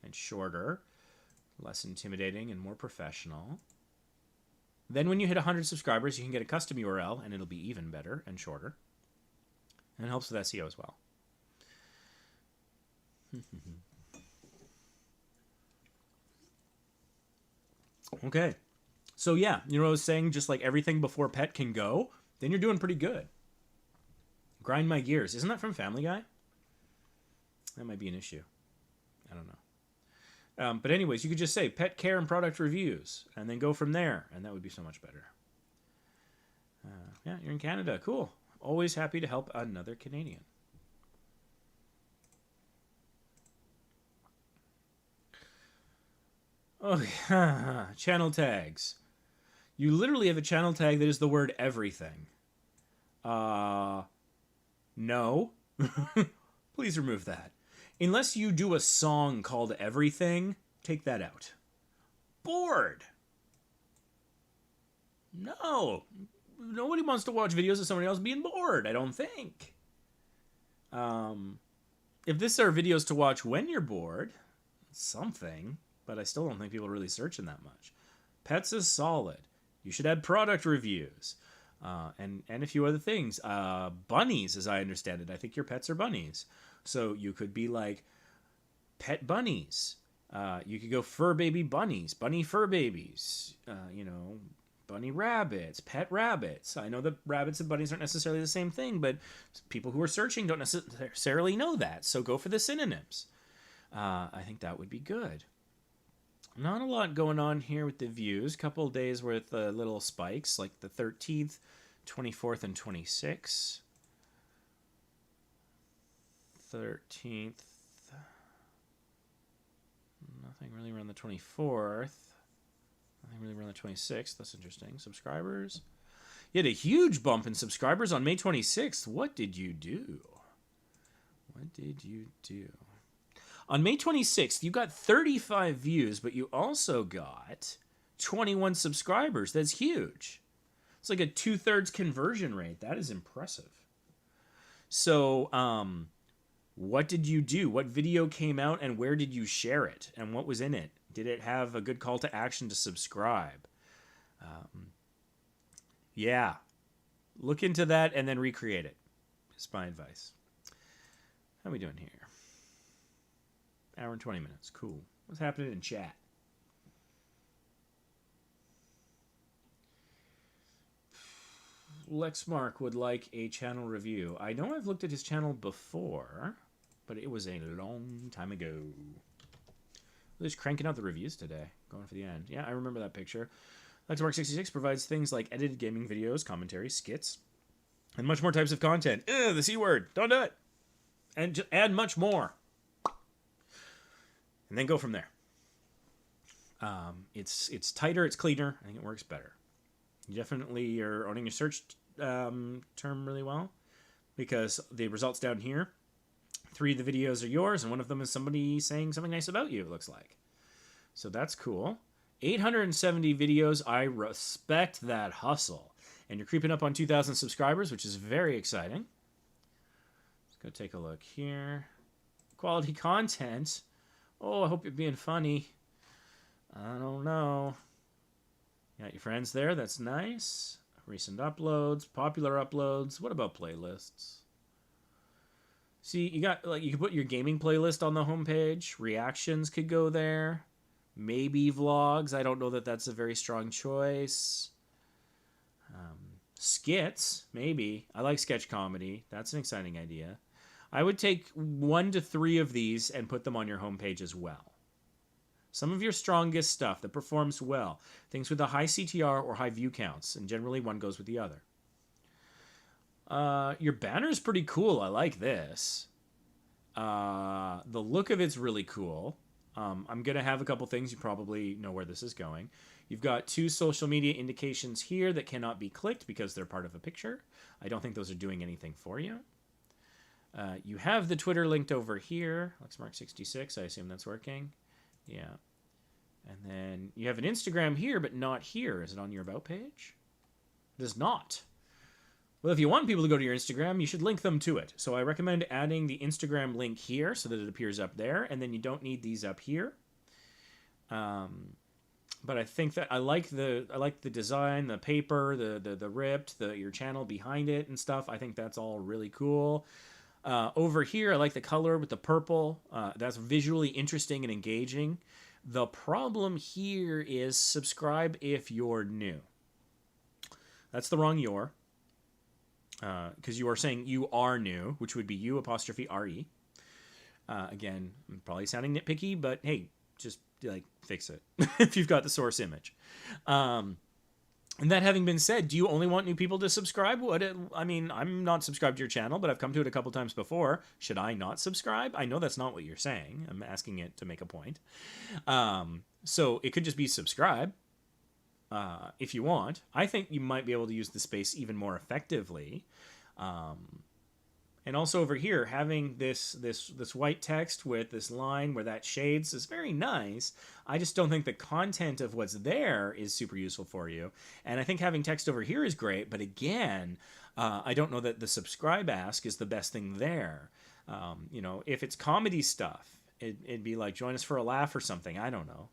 and shorter, less intimidating and more professional. Then when you hit 100 subscribers, you can get a custom URL, and it'll be even better and shorter. And it helps with SEO as well. Okay. So yeah, you know what I was saying? Just like everything before pet can go, then you're doing pretty good. Grind my gears. Isn't that from Family Guy? That might be an issue. I don't know. But anyways, you could just say pet care and product reviews, and then go from there, and that would be so much better. Yeah, you're in Canada. Cool. Always happy to help another Canadian. Oh, yeah. Channel tags. You literally have a channel tag that is the word everything. No. Please remove that. Unless you do a song called Everything, take that out. Bored. No. Nobody wants to watch videos of somebody else being bored, I don't think. If this are videos to watch when you're bored, something, but I still don't think people are really searching that much. Pets is solid. You should add product reviews. And a few other things. Bunnies, as I understand it. I think your pets are bunnies. So you could be like pet bunnies. You could go fur baby bunnies, bunny fur babies, bunny rabbits, pet rabbits. I know that rabbits and bunnies aren't necessarily the same thing, but people who are searching don't necessarily know that. So go for the synonyms. I think that would be good. Not a lot going on here with the views. Couple days with little spikes, like the 13th, 24th, and 26th. 13th. Nothing really around the 24th. Nothing really around the 26th. That's interesting. Subscribers. You had a huge bump in subscribers on May 26th. What did you do? What did you do? On May 26th, you got 35 views, but you also got 21 subscribers. That's huge. It's like a 2/3 conversion rate. That is impressive. So, what did you do? What video came out and where did you share it? And what was in it? Did it have a good call to action to subscribe? Yeah. Look into that and then recreate it. Is my advice. How are we doing here? Hour and 20 minutes. Cool. What's happening in chat? Lexmark would like a channel review. I know I've looked at his channel before, but it was a long time ago. They're just cranking out the reviews today. Going for the end. Yeah, I remember that picture. Lexmark66 provides things like edited gaming videos, commentary, skits, and much more types of content. Ugh, the C word. Don't do it. And just add much more. And then go from there. It's tighter, it's cleaner. I think it works better. You definitely are owning your search term really well, because the results down here, 3 of the videos are yours, and 1 of them is somebody saying something nice about you, it looks like. So that's cool. 870 videos. I respect that hustle. And you're creeping up on 2,000 subscribers, which is very exciting. Let's go take a look here. Quality content. Oh, I hope you're being funny. I don't know. You got your friends there. That's nice. Recent uploads, popular uploads. What about playlists? See, you got, like, you can put your gaming playlist on the homepage. Reactions could go there. Maybe vlogs. I don't know that that's a very strong choice. Skits, maybe. I like sketch comedy. That's an exciting idea. I would take 1 to 3 of these and put them on your homepage as well. Some of your strongest stuff that performs well. Things with a high CTR or high view counts. And generally one goes with the other. Your banner's pretty cool. I like this. The look of it's really cool. I'm going to have a couple things. You probably know where this is going. You've got 2 social media indications here that cannot be clicked because they're part of a picture. I don't think those are doing anything for you. You have the Twitter linked over here. Lexmark66, I assume that's working. Yeah. And then you have an Instagram here, but not here. Is it on your About page? It is not. Well, if you want people to go to your Instagram, you should link them to it. So I recommend adding the Instagram link here so that it appears up there, and then you don't need these up here. But I think that I like the design, the paper, the ripped, your channel behind it and stuff. I think that's all really cool. Over here, I like the color with the purple. That's visually interesting and engaging. The problem here is subscribe if you're new. That's the wrong "you're." Because you are saying you are new, which would be U''RE. Again, I'm probably sounding nitpicky, but hey, just like fix it if you've got the source image. And that having been said, do you only want new people to subscribe? I mean, I'm not subscribed to your channel, but I've come to it a couple times before. Should I not subscribe? I know that's not what you're saying. I'm asking it to make a point. So it could just be subscribe. If you want. I think you might be able to use the space even more effectively. And also over here, having this white text with this line where that shades is very nice. I just don't think the content of what's there is super useful for you. And I think having text over here is great, but again, I don't know that the subscribe ask is the best thing there. You know, if it's comedy stuff, it'd be like, join us for a laugh or something. I don't know.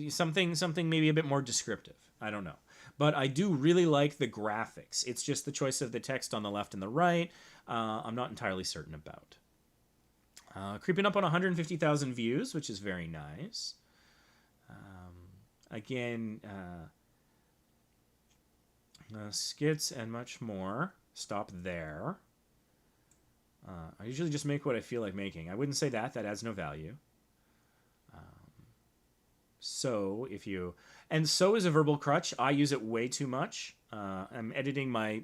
Something maybe a bit more descriptive. I don't know. But I do really like the graphics. It's just the choice of the text on the left and the right I'm not entirely certain about. Creeping up on 150,000 views, which is very nice. Again, skits and much more. Stop there. I usually just make what I feel like making. I wouldn't say that. That adds no value. So if you, and so is a verbal crutch. I use it way too much. I'm editing my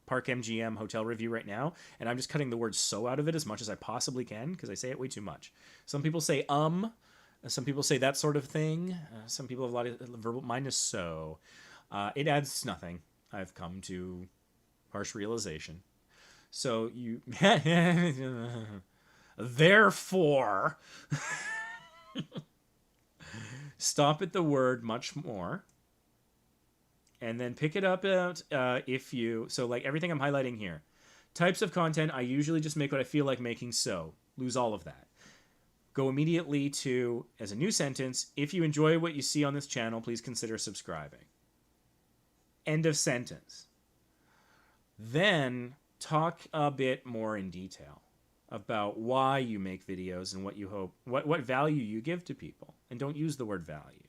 Park MGM hotel review right now, and I'm just cutting the word "so" out of it as much as I possibly can because I say it way too much. Some people say some people say that sort of thing. Some people have a lot of verbal. Mine is "so." It adds nothing. I've come to harsh realization. So you, therefore. Stop at the word "much more," and then pick it up out if you... So like everything I'm highlighting here. Types of content, I usually just make what I feel like making, so lose all of that. Go immediately to, as a new sentence, if you enjoy what you see on this channel, please consider subscribing. End of sentence. Then talk a bit more in detail about why you make videos and what you hope, what value you give to people. And don't use the word value.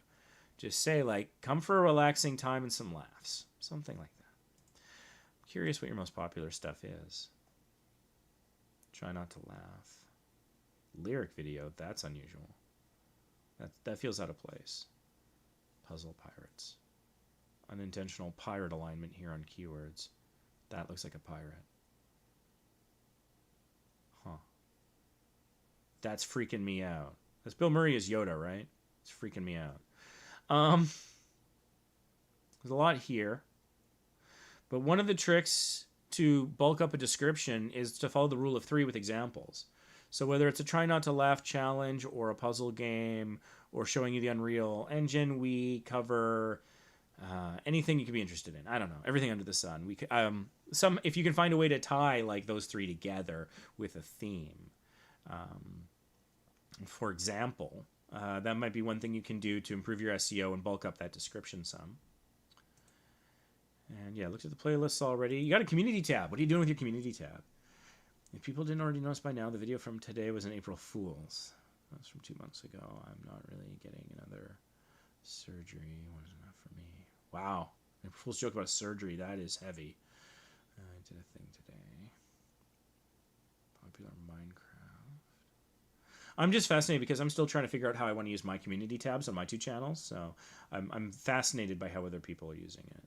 Just say, like, come for a relaxing time and some laughs. Something like that. I'm curious what your most popular stuff is. Try not to laugh. Lyric video, that's unusual. That feels out of place. Puzzle pirates. Unintentional pirate alignment here on keywords. That looks like a pirate. That's freaking me out. That's Bill Murray as Yoda, right? It's freaking me out. There's a lot here. But one of the tricks to bulk up a description is to follow the rule of 3 with examples. So whether it's a try not to laugh challenge or a puzzle game or showing you the Unreal Engine, we cover anything you could be interested in. I don't know. Everything under the sun. We if you can find a way to tie like those 3 together with a theme. For example, that might be one thing you can do to improve your SEO and bulk up that description some. And yeah, looked at the playlists already. You got a community tab. What are you doing with your community tab? If people didn't already notice by now, the video from today was an April Fool's. That was from 2 months ago. I'm not really getting another surgery. What is enough for me? Wow. April Fool's joke about a surgery. That is heavy. I did a thing today. Popular Minecraft. I'm just fascinated because I'm still trying to figure out how I want to use my community tabs on my 2 channels. So I'm fascinated by how other people are using it.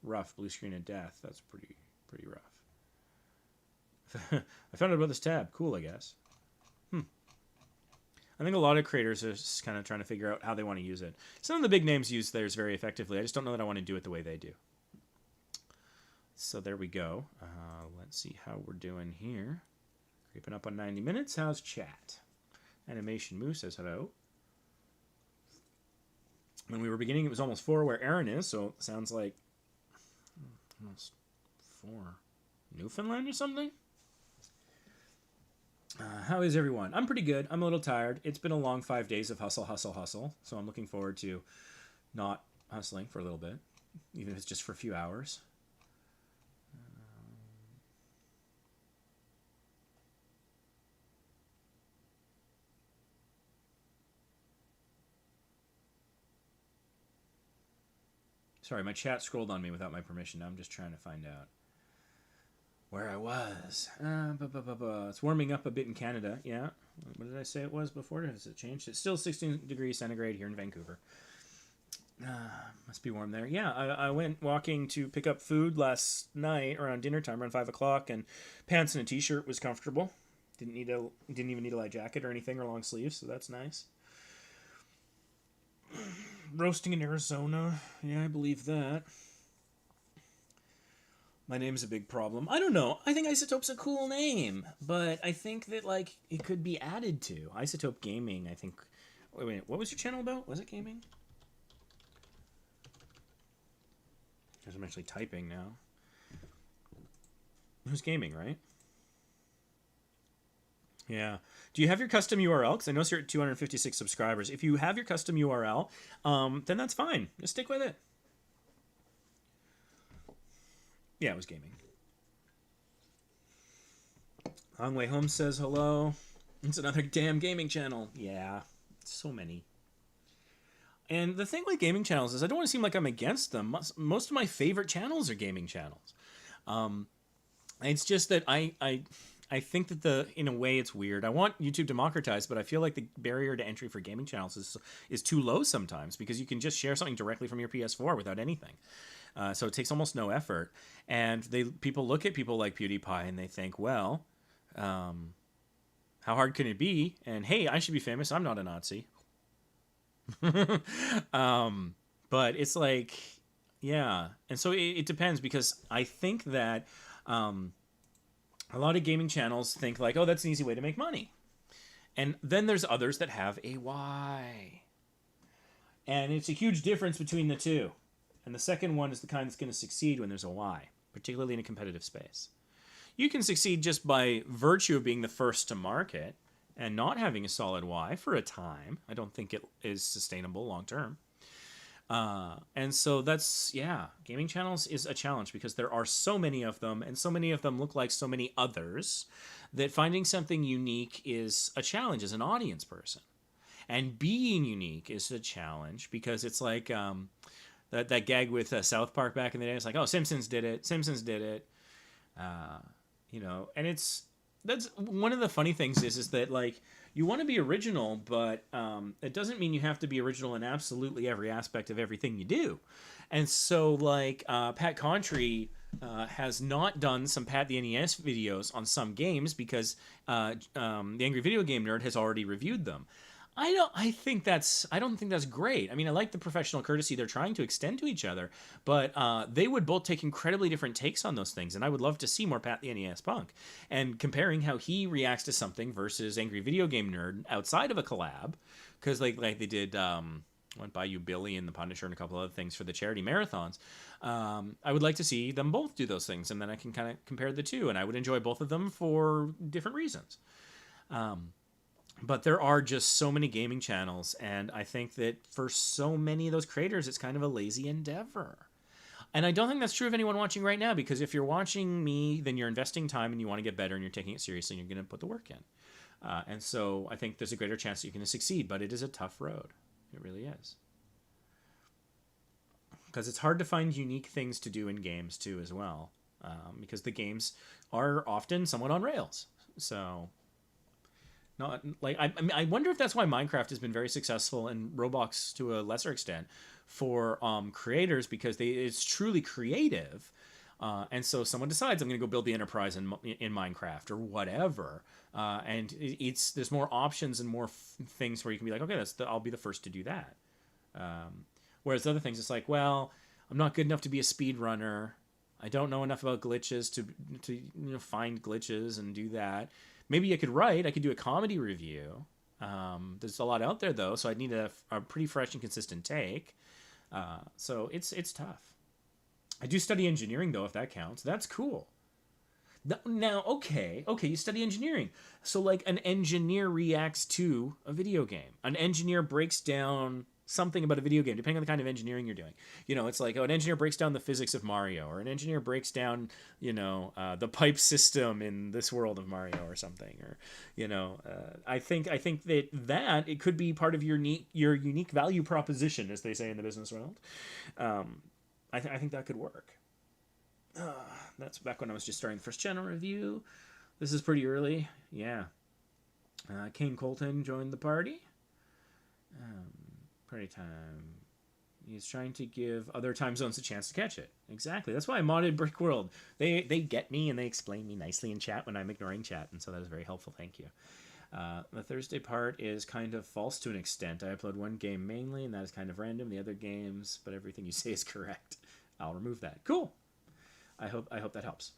Rough, blue screen of death. That's pretty rough. I found out about this tab. Cool, I guess. I think a lot of creators are just kind of trying to figure out how they want to use it. Some of the big names use theirs very effectively. I just don't know that I want to do it the way they do. So there we go. Let's see how we're doing here. Creeping up on 90 minutes. How's chat? Animation Moose says hello. When we were beginning, it was almost 4 where Erin is, so it sounds like almost 4. Newfoundland or something? How is everyone? I'm pretty good. I'm a little tired. It's been a long 5 days of hustle, hustle, hustle. So I'm looking forward to not hustling for a little bit, even if it's just for a few hours. Sorry, my chat scrolled on me without my permission. Now I'm just trying to find out where I was. It's warming up a bit in Canada. Yeah. What did I say it was before? Has it changed? It's still 16 degrees centigrade here in Vancouver. Must be warm there. Yeah, I went walking to pick up food last night around dinner time, around 5 o'clock, and pants and a t-shirt was comfortable. Didn't even need a light jacket or anything or long sleeves, so that's nice. Roasting in Arizona. Yeah, I believe that. My name's a big problem. I don't know. I think Isotope's a cool name, but I think that, like, it could be added to. Isotope Gaming, I think. Wait, what was your channel about? Was it gaming? Because I'm actually typing now. It was gaming, right? Yeah. Do you have your custom URL? Because I notice you're at 256 subscribers. If you have your custom URL, then that's fine. Just stick with it. Yeah, it was gaming. Long Way Home says hello. It's another damn gaming channel. Yeah, so many. And the thing with gaming channels is I don't want to seem like I'm against them. Most of my favorite channels are gaming channels. It's just that I think that in a way it's weird. I want YouTube democratized, but I feel like the barrier to entry for gaming channels is too low sometimes because you can just share something directly from your PS4 without anything. So it takes almost no effort. And people look at people like PewDiePie and they think, well, how hard can it be? And hey, I should be famous. I'm not a Nazi. But it's like, yeah. And so it depends because I think that a lot of gaming channels think like, oh, that's an easy way to make money. And then there's others that have a why. And it's a huge difference between the two. And the second one is the kind that's going to succeed when there's a why, particularly in a competitive space. You can succeed just by virtue of being the first to market and not having a solid why for a time. I don't think it is sustainable long term. And so that's, yeah, gaming channels is a challenge because there are so many of them and so many of them look like so many others that finding something unique is a challenge as an audience person. And being unique is a challenge because it's like that gag with South Park back in the day. It's like, oh, Simpsons did it. Simpsons did it. And that's one of the funny things is that like you want to be original, but it doesn't mean you have to be original in absolutely every aspect of everything you do. And so like Pat Contry has not done some Pat the NES videos on some games because the Angry Video Game Nerd has already reviewed them. I don't think that's great. I mean, I like the professional courtesy they're trying to extend to each other, but they would both take incredibly different takes on those things, and I would love to see more Pat the NES Punk and comparing how he reacts to something versus Angry Video Game Nerd outside of a collab, because like they did went by you Billy and the Punisher and a couple other things for the charity marathons. I would like to see them both do those things, and then I can kind of compare the two, and I would enjoy both of them for different reasons. But there are just so many gaming channels, and I think that for so many of those creators, it's kind of a lazy endeavor. And I don't think that's true of anyone watching right now, because if you're watching me, then you're investing time and you want to get better and you're taking it seriously and you're going to put the work in. And so I think there's a greater chance that you're going to succeed, but it is a tough road. It really is. Because it's hard to find unique things to do in games, too, as well. Because the games are often somewhat on rails. So... Not like I wonder if that's why Minecraft has been very successful and Roblox to a lesser extent for creators, because it's truly creative, and so someone decides I'm going to go build the enterprise in Minecraft or whatever, and there's more options and more things where you can be like, okay, I'll be the first to do that. Whereas other things, it's like, well, I'm not good enough to be a speedrunner. I don't know enough about glitches to find glitches and do that. Maybe I could write. I could do a comedy review. There's a lot out there though, so I'd need a pretty fresh and consistent take. So it's tough. I do study engineering though, if that counts. That's cool. Now, okay, you study engineering. So like an engineer reacts to a video game. An engineer breaks down something about a video game, depending on the kind of engineering you're doing. It's like, an engineer breaks down the physics of Mario, or an engineer breaks down, the pipe system in this world of Mario or something. Or, I think that it could be part of your unique value proposition, as they say in the business world. I think that could work. That's back when I was just starting the first channel review. This is pretty early. Yeah. Kane Colton joined the party. Party time. He's trying to give other time zones a chance to catch it. Exactly. That's why I modded Brick World. They get me and they explain me nicely in chat when I'm ignoring chat, and so that is very helpful. Thank you. The Thursday part is kind of false to an extent. I upload one game mainly, and that is kind of random. The other games, but everything you say is correct. I'll remove that. Cool. I hope that helps.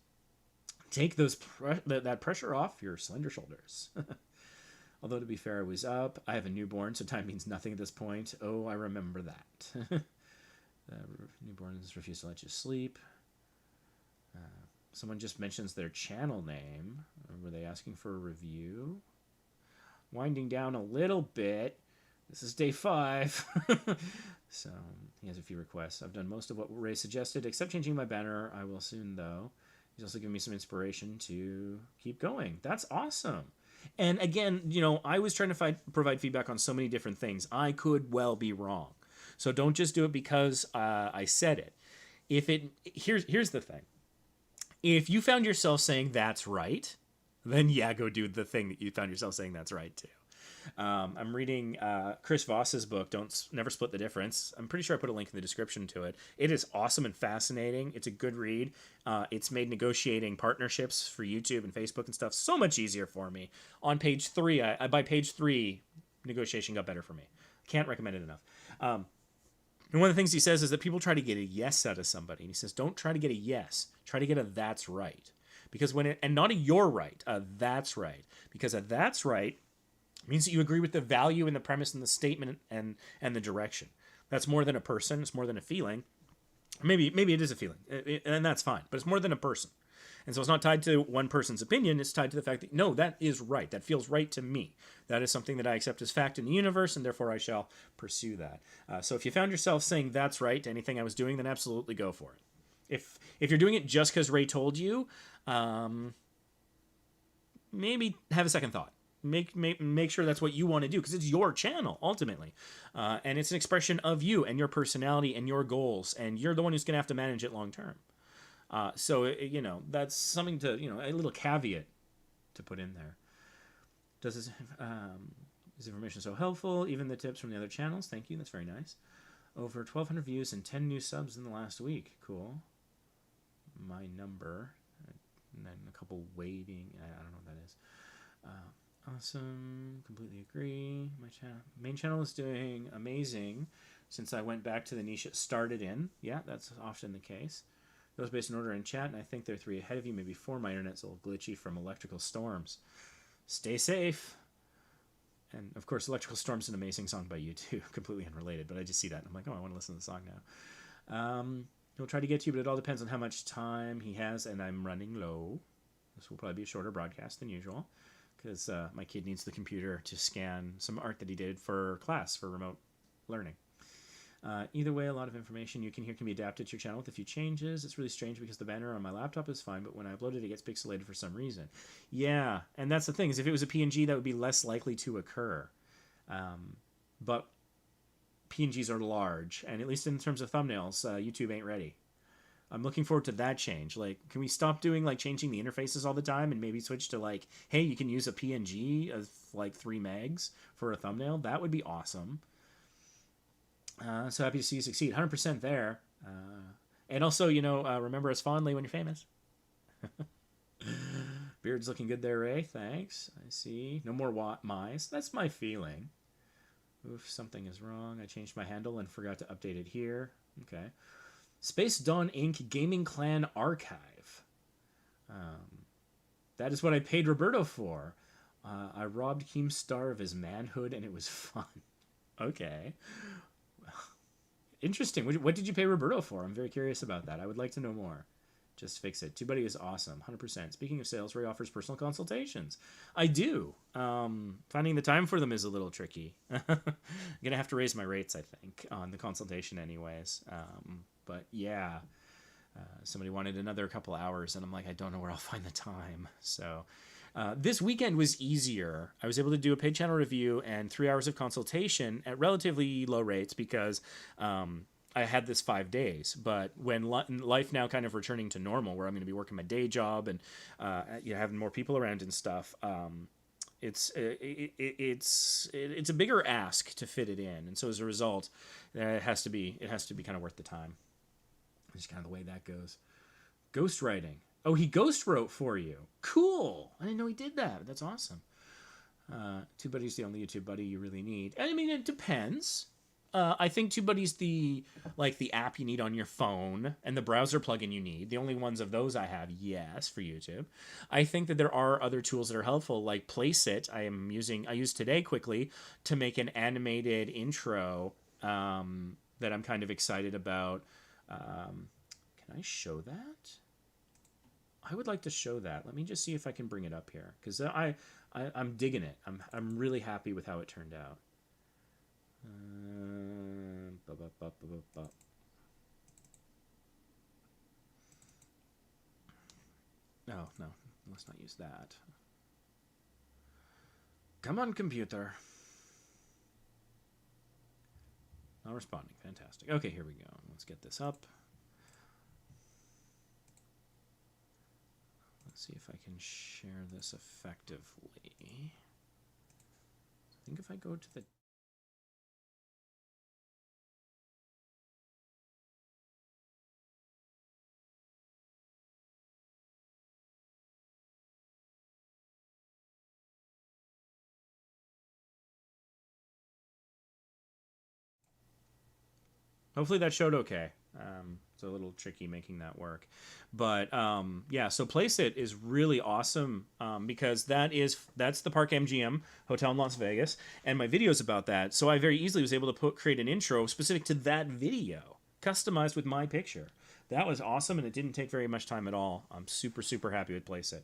Take that pressure off your slender shoulders. Although, to be fair, I was up. I have a newborn, so time means nothing at this point. Oh, I remember that. Newborns refuse to let you sleep. Someone just mentions their channel name. Were they asking for a review? Winding down a little bit. This is day 5. So, he has a few requests. I've done most of what Ray suggested, except changing my banner. I will soon, though. He's also given me some inspiration to keep going. That's awesome. And again, I was trying to provide feedback on so many different things. I could well be wrong. So don't just do it because I said it. Here's the thing. If you found yourself saying that's right, then yeah, go do the thing that you found yourself saying that's right too. I'm reading Chris Voss's book, Never Split the Difference. I'm pretty sure I put a link in the description to it. It is awesome and fascinating. It's a good read. It's made negotiating partnerships for YouTube and Facebook and stuff so much easier for me. On page 3, by page 3, negotiation got better for me. Can't recommend it enough. And one of the things he says is that people try to get a yes out of somebody. And he says, don't try to get a yes. Try to get a that's right. Because and not a you're right, a that's right. Because a that's right means that you agree with the value and the premise and the statement and the direction. That's more than a person. It's more than a feeling. Maybe it is a feeling, and that's fine. But it's more than a person. And so it's not tied to one person's opinion. It's tied to the fact that, no, that is right. That feels right to me. That is something that I accept as fact in the universe, and therefore I shall pursue that. So if you found yourself saying that's right to anything I was doing, then absolutely go for it. If you're doing it just because Ray told you, maybe have a second thought. Make sure that's what you want to do, because it's your channel ultimately, and it's an expression of you and your personality and your goals, and you're the one who's going to have to manage it long term. So that's something to a little caveat to put in there. Does this information so helpful? Even the tips from the other channels. Thank you. That's very nice. Over 1,200 views and 10 new subs in the last week. Cool. My number, and then a couple waiting. I don't know what that is. Awesome. Completely agree. My main channel is doing amazing since I went back to the niche it started in. Yeah, that's often the case. Those based in order in chat, and I think they're 3 ahead of you, maybe 4. My internet's a little glitchy from electrical storms. Stay safe. And, of course, Electrical Storm's an amazing song by U2. Completely unrelated, but I just see that, and I'm like, oh, I want to listen to the song now. He'll try to get to you, but it all depends on how much time he has, and I'm running low. This will probably be a shorter broadcast than usual, because my kid needs the computer to scan some art that he did for class, for remote learning. Either way, a lot of information you can hear can be adapted to your channel with a few changes. It's really strange because the banner on my laptop is fine, but when I upload it, it gets pixelated for some reason. Yeah, and that's the thing, is if it was a PNG, that would be less likely to occur. But PNGs are large, and at least in terms of thumbnails, YouTube ain't ready. I'm looking forward to that change. Like, can we stop doing, like, changing the interfaces all the time and maybe switch to, like, hey, you can use a PNG of, like, 3 megs for a thumbnail? That would be awesome. So happy to see you succeed. 100% there. And also, remember us fondly when you're famous. Beard's looking good there, Ray. Thanks. I see. No more mice. That's my feeling. Oof, something is wrong. I changed my handle and forgot to update it here. Okay. Space Dawn Inc. Gaming Clan Archive. That is what I paid Roberto for. I robbed Keemstar of his manhood, and it was fun. Okay. Interesting. What did you pay Roberto for? I'm very curious about that. I would like to know more. Just fix it. TUBEBUDDY is awesome. 100%. Speaking of sales, Ray offers personal consultations. I do. Finding the time for them is a little tricky. I'm going to have to raise my rates, I think, on the consultation anyways. But yeah, somebody wanted another couple hours, and I'm like, I don't know where I'll find the time. So this weekend was easier. I was able to do a paid channel review and 3 hours of consultation at relatively low rates because I had this 5 days. But when life now kind of returning to normal, where I'm going to be working my day job and having more people around and stuff, it's a bigger ask to fit it in, and so as a result, it has to be kind of worth the time. It's kind of the way that goes. Ghostwriting. Oh, he ghost wrote for you. Cool. I didn't know he did that. That's awesome. TubeBuddy's the only YouTube buddy you really need. I mean, it depends. I think TubeBuddy's the app you need on your phone and the browser plugin you need. The only ones of those I have, yes, for YouTube. I think that there are other tools that are helpful, like PlaceIt. I used today quickly to make an animated intro that I'm kind of excited about. Can I show that? I would like to show that. Let me just see if I can bring it up here, because I'm digging it. I'm really happy with how it turned out. Oh, no. Let's not use that. Come on, computer. Not responding. Fantastic. Okay, here we go. Let's get this up. Let's see if I can share this effectively. I think if I go to the... Hopefully that showed okay. It's a little tricky making that work. But yeah, so PlaceIt is really awesome because that's the Park MGM Hotel in Las Vegas, and my video's about that. So I very easily was able to create an intro specific to that video, customized with my picture. That was awesome, and it didn't take very much time at all. I'm super, super happy with PlaceIt.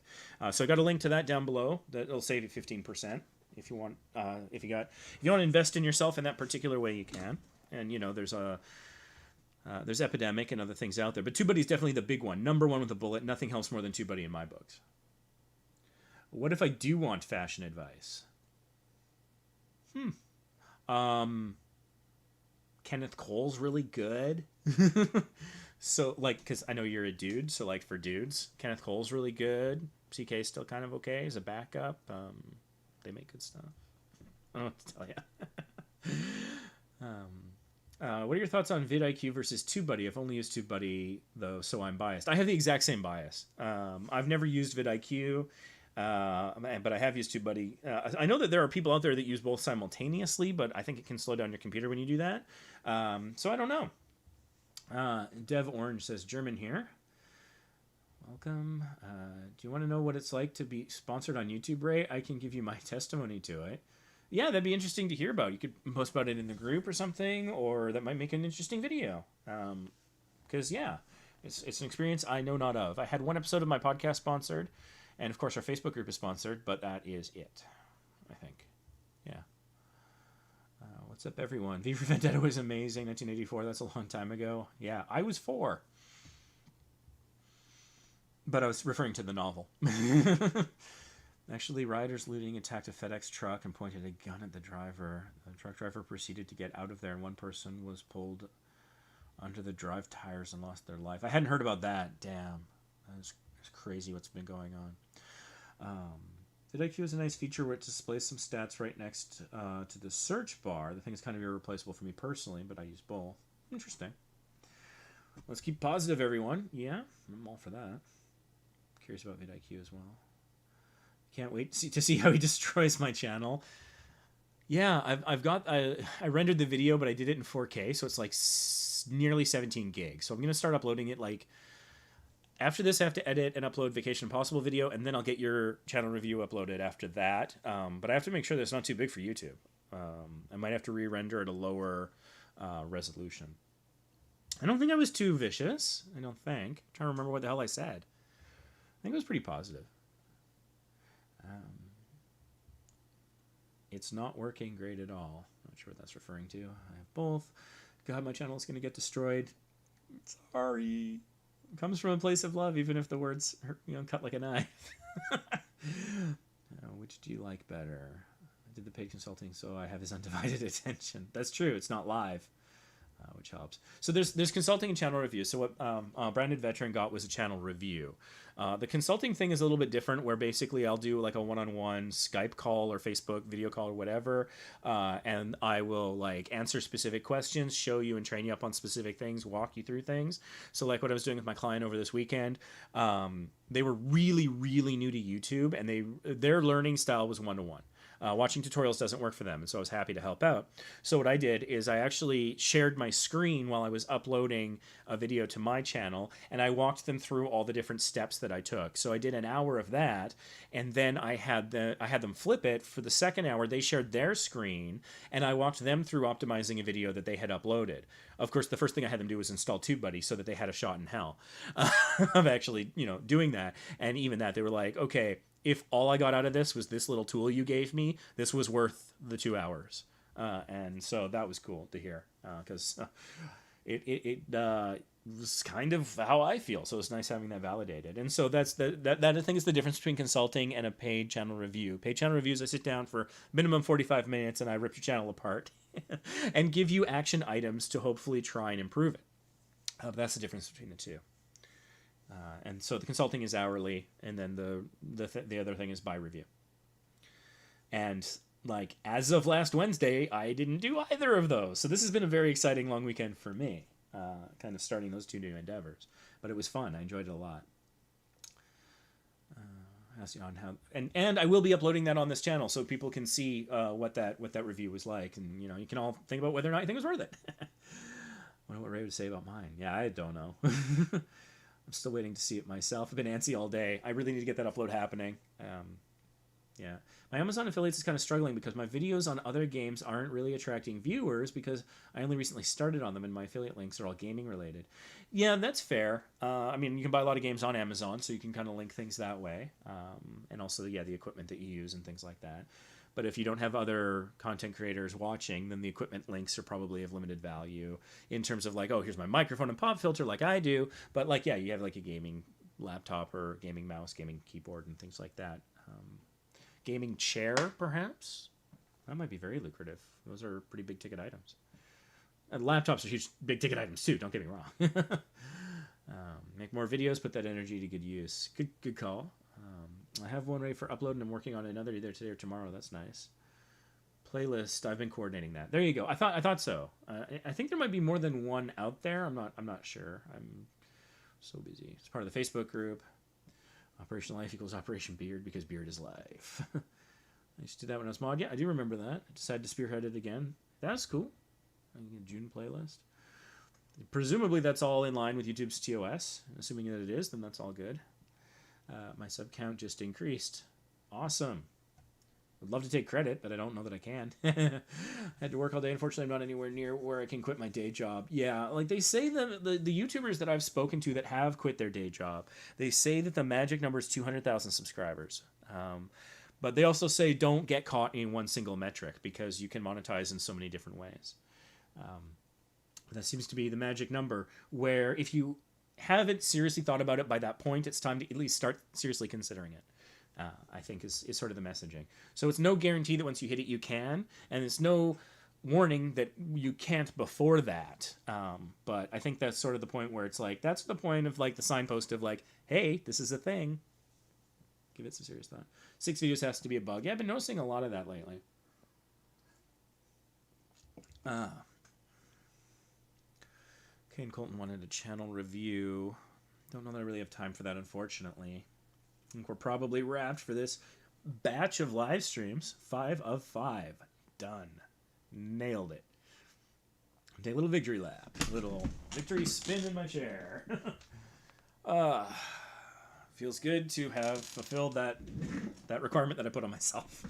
So I got a link to that down below. That'll save you 15% if you want. If you want to invest in yourself in that particular way, you can. And you know, there's Epidemic and other things out there, but TubeBuddy is definitely the big one. Number one with a bullet. Nothing helps more than TubeBuddy in my books. What if I do want fashion advice? Kenneth Cole's really good. So, like, because I know you're a dude, so, like, for dudes, Kenneth Cole's really good. CK's still kind of okay as a backup. They make good stuff. I don't know what to tell you. What are your thoughts on vidIQ versus TubeBuddy? I've only used TubeBuddy, though, so I'm biased. I have the exact same bias. I've never used vidIQ, but I have used TubeBuddy. I know that there are people out there that use both simultaneously, but I think it can slow down your computer when you do that. So I don't know. Dev Orange says, German here. Welcome. Do you want to know what it's like to be sponsored on YouTube, Ray? I can give you my testimony to it. Yeah, that'd be interesting to hear about. You could post about it in the group or something, or that might make an interesting video. Because, yeah, it's an experience I know not of. I had one episode of my podcast sponsored, and, of course, our Facebook group is sponsored, but that is it, I think. Yeah. What's up, everyone? V for Vendetta was amazing. 1984, that's a long time ago. Yeah, I was 4. But I was referring to the novel. Actually, rioters looting attacked a FedEx truck and pointed a gun at the driver. The truck driver proceeded to get out of there, and one person was pulled under the drive tires and lost their life. I hadn't heard about that. Damn. That's crazy what's been going on. vidIQ is a nice feature where it displays some stats right next to the search bar. The thing is kind of irreplaceable for me personally, but I use both. Interesting. Let's keep positive, everyone. Yeah, I'm all for that. Curious about vidIQ as well. Can't wait to see how he destroys my channel. Yeah, I rendered the video, but I did it in 4K, so it's like nearly 17 gigs. So I'm going to start uploading it like after this. I have to edit and upload Vacation Impossible video, and then I'll get your channel review uploaded after that. But I have to make sure that it's not too big for YouTube. I might have to re-render at a lower resolution. I don't think I was too vicious. I don't think. I'm trying to remember what the hell I said. I think it was pretty positive. It's not working great at all. Not sure what that's referring to. I have both. God, my channel is going to get destroyed. Sorry. It comes from a place of love, even if the words hurt, cut like a knife. Which do you like better? I did the paid consulting, so I have his undivided attention. That's true. It's not live. Which helps. So there's consulting and channel review. So what Branded Veteran got was a channel review. The consulting thing is a little bit different, where basically I'll do like a one-on-one Skype call or Facebook video call or whatever, and I will like answer specific questions, show you and train you up on specific things, walk you through things. So like what I was doing with my client over this weekend, they were really, really new to YouTube, and their learning style was one-to-one. Watching tutorials doesn't work for them, and so I was happy to help out. So what I did is I actually shared my screen while I was uploading a video to my channel, and I walked them through all the different steps that I took. So I did an hour of that, and then I had them flip it. For the second hour, they shared their screen, and I walked them through optimizing a video that they had uploaded. Of course, the first thing I had them do was install TubeBuddy so that they had a shot in hell of actually, doing that. And even that, they were like, okay, if all I got out of this was this little tool you gave me, this was worth the 2 hours. And so that was cool to hear, because it was kind of how I feel. So it's nice having that validated. And so that I think is the difference between consulting and a paid channel review. Paid channel reviews, I sit down for minimum 45 minutes and I rip your channel apart and give you action items to hopefully try and improve it. That's the difference between the two. And so the consulting is hourly, and then the other thing is by review. And like as of last Wednesday, I didn't do either of those. So this has been a very exciting long weekend for me, kind of starting those two new endeavors. But it was fun. I enjoyed it a lot. On how and I will be uploading that on this channel so people can see what that review was like, and you can all think about whether or not you think it was worth it. I wonder what Ray would say about mine. Yeah, I don't know. I'm still waiting to see it myself. I've been antsy all day. I really need to get that upload happening. Yeah. My Amazon affiliates is kind of struggling because my videos on other games aren't really attracting viewers because I only recently started on them and my affiliate links are all gaming related. Yeah, that's fair. I mean, you can buy a lot of games on Amazon, so you can kind of link things that way. And also, yeah, the equipment that you use and things like that. But if you don't have other content creators watching, then the equipment links are probably of limited value in terms of like, oh, here's my microphone and pop filter like I do. But like, yeah, you have like a gaming laptop or gaming mouse, gaming keyboard and things like that. Gaming chair, perhaps? That might be very lucrative. Those are pretty big ticket items. And laptops are huge, big ticket items too, don't get me wrong. Make more videos, put that energy to good use. Good call. I have one ready for upload, and I'm working on another either today or tomorrow. That's nice. Playlist. I've been coordinating that. There you go. I thought so. I think there might be more than one out there. I'm not sure. I'm so busy. It's part of the Facebook group. Operation Life equals Operation Beard because beard is life. I used to do that when I was mod. Yeah, I do remember that. I decided to spearhead it again. That's cool. June playlist. Presumably that's all in line with YouTube's TOS. Assuming that it is, then that's all good. My sub count just increased. Awesome. I'd love to take credit, but I don't know that I can. I had to work all day. Unfortunately, I'm not anywhere near where I can quit my day job. Yeah, like they say that the YouTubers that I've spoken to that have quit their day job, they say that the magic number is 200,000 subscribers. But they also say don't get caught in one single metric because you can monetize in so many different ways. That seems to be the magic number where if you haven't seriously thought about it by that point, it's time to at least start seriously considering it. I think is sort of the messaging. So it's no guarantee that once you hit it, you can, and it's no warning that you can't before that. But I think that's sort of the point where it's like, that's the point of like the signpost of like, hey, this is a thing. Give it some serious thought. 6 videos has to be a bug. Yeah, I've been noticing a lot of that lately. Kane Colton wanted a channel review. Don't know that I really have time for that, unfortunately. I think we're probably wrapped for this batch of live streams. 5 of 5. Done. Nailed it. Take a little victory lap. A little victory spin in my chair. Feels good to have fulfilled that requirement that I put on myself.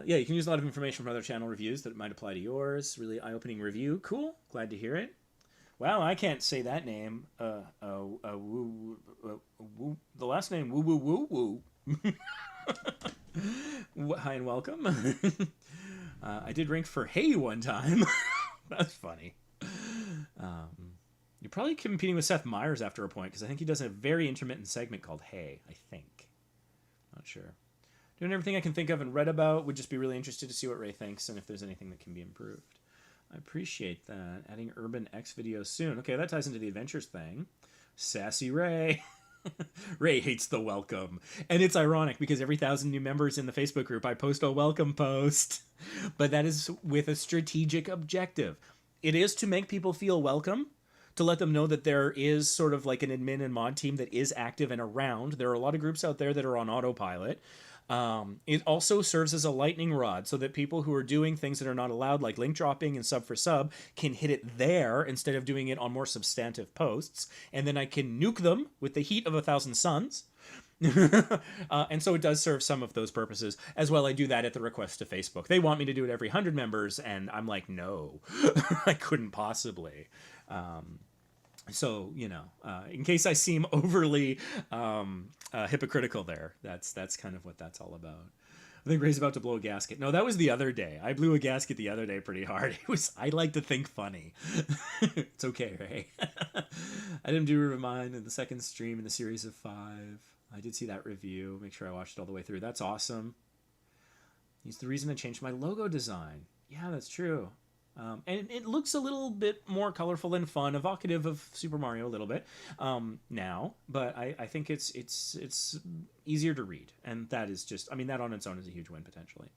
Yeah, you can use a lot of information from other channel reviews that might apply to yours. Really eye-opening review. Cool. Glad to hear it. Wow, I can't say that name. The last name, woo woo woo woo. Hi and welcome. I did rank for Hey one time. That's funny. You're probably competing with Seth Meyers after a point, because I think he does a very intermittent segment called Hey, I think. Not sure. Doing everything I can think of and read about. Would just be really interested to see what Ray thinks and if there's anything that can be improved. I appreciate that. Adding Urban X videos soon. Okay, that ties into the adventures thing. Sassy Ray. Ray hates the welcome. And it's ironic because every 1,000 new members in the Facebook group, I post a welcome post. But that is with a strategic objective. It is to make people feel welcome, to let them know that there is sort of like an admin and mod team that is active and around. There are a lot of groups out there that are on autopilot. It also serves as a lightning rod so that people who are doing things that are not allowed, like link dropping and sub for sub, can hit it there instead of doing it on more substantive posts. And then I can nuke them with the heat of 1,000 suns. And so it does serve some of those purposes as well. I do that at the request of Facebook. They want me to do it every 100 members, and I'm like, no, I couldn't possibly. So, you know, in case I seem overly hypocritical there, that's kind of what that's all about. I think Ray's about to blow a gasket. No, that was the other day. I blew a gasket the other day pretty hard. I like to think funny. It's okay, Ray. I didn't do Remind in the second stream in the series of 5. I did see that review. Make sure I watched it all the way through. That's awesome. He's the reason I changed my logo design. Yeah, that's true. And it looks a little bit more colorful and fun, evocative of Super Mario a little bit now, but I think it's easier to read, and that is just, I mean, that on its own is a huge win potentially.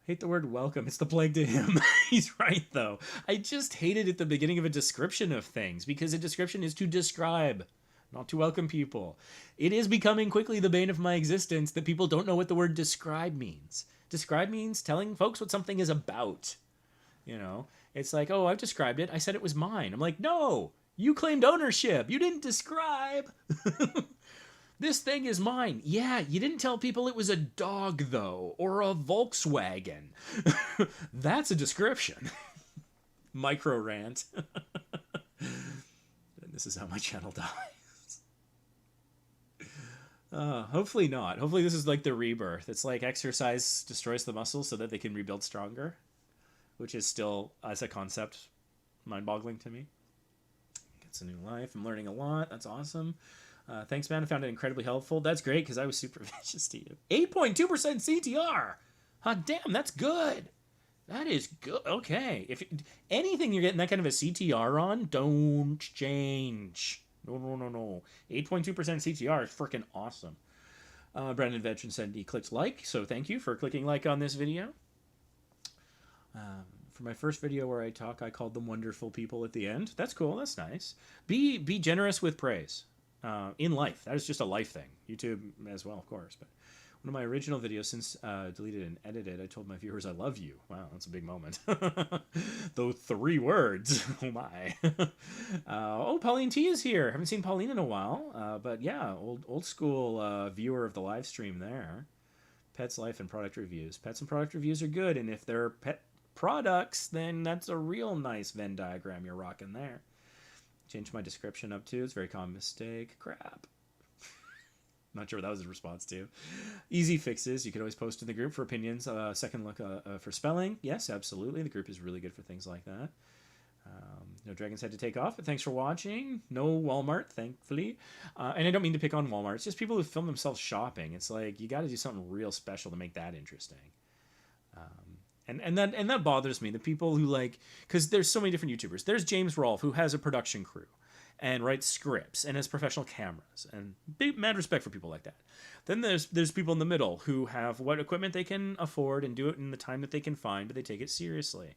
Hate the word welcome. It's the plague to him. He's right, though. I just hate it at the beginning of a description of things, because a description is to describe, not to welcome people. It is becoming quickly the bane of my existence that people don't know what the word describe means. Describe means telling folks what something is about. You know, it's like, oh, I've described it. I said it was mine. I'm like, no, you claimed ownership. You didn't describe. This thing is mine. Yeah, you didn't tell people it was a dog, though, or a Volkswagen. That's a description. Micro rant. This is how my channel dies. Hopefully not. Hopefully this is like the rebirth. It's like exercise destroys the muscles so that they can rebuild stronger. Which is still, as a concept, mind-boggling to me. Gets a new life. I'm learning a lot. That's awesome. Thanks, man. I found it incredibly helpful. That's great, because I was super vicious to you. 8.2% CTR! Hot damn, that's good. That is good. Okay. If anything you're getting that kind of a CTR on, don't change. No. 8.2% CTR is freaking awesome. Brandon Veteran said he clicked like, so thank you for clicking like on this video. For my first video where I talk, I called them wonderful people at the end. That's cool. That's nice. Be generous with praise in life. That is just a life thing. YouTube as well, of course. But one of my original videos, since deleted and edited, I told my viewers I love you. Wow, that's a big moment. Those 3 words. Oh, my. Oh, Pauline T is here. Haven't seen Pauline in a while. But yeah, old school viewer of the live stream there. Pets, life, and product reviews. Pets and product reviews are good, and if they're pet products, then that's a real nice Venn diagram you're rocking there. Change my description up too. It's a very common mistake. Crap. Not sure what that was a response to. Easy fixes. You can always post in the group for opinions. Second look for spelling. Yes, absolutely. The group is really good for things like that. No dragons had to take off, but thanks for watching. No Walmart, thankfully. And I don't mean to pick on Walmart. It's just people who film themselves shopping. It's like, you got to do something real special to make that interesting. And that bothers me. The people who like, because there's so many different YouTubers. There's James Rolfe, who has a production crew and writes scripts and has professional cameras, and big mad respect for people like that. Then there's people in the middle who have what equipment they can afford and do it in the time that they can find, but they take it seriously.